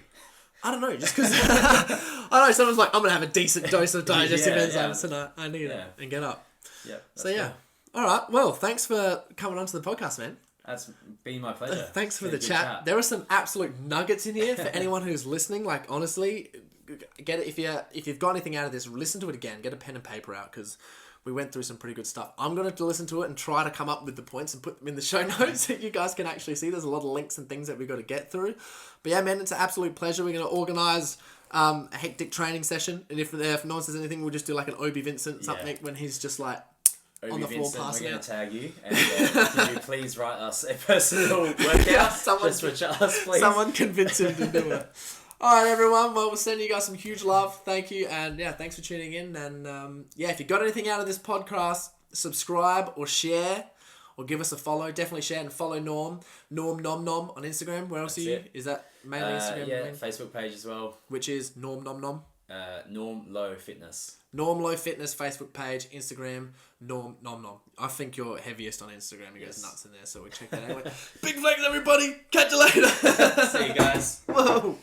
I don't know, just because I know someone's like, I'm going to have a decent dose of digestive enzymes tonight. I need it and get up. Yeah. So, cool. All right. Well, thanks for coming onto the podcast, man. That's been my pleasure. Thanks for the chat. There are some absolute nuggets in here for anyone who's listening. Like, honestly, get it. If you've got anything out of this, listen to it again. Get a pen and paper out, because we went through some pretty good stuff. I'm going to listen to it and try to come up with the points and put them in the show notes so you guys can actually see. There's a lot of links and things that we've got to get through. But yeah, man, it's an absolute pleasure. We're going to organise a hectic training session. And if no one says anything, we'll just do like an Obi Vincent something when he's just like Obi on the Vincent, floor passing we're going out. to tag you. And could you please write us a personal workout just for us, please? Someone convince him to do it. All right, everyone. Well, we'll send you guys some huge love. Thank you. And yeah, thanks for tuning in. And if you got anything out of this podcast, subscribe or share or give us a follow. Definitely share and follow NomNom on Instagram. Where else are you? Is that mainly Instagram? Yeah, Facebook page as well. Which is NomNom. NomLow Fitness. NomLow Fitness Facebook page, Instagram, NomNom. I think you're heaviest on Instagram. You guys nuts in there, so we check that out. Big flex, everybody. Catch you later. See you guys. Whoa.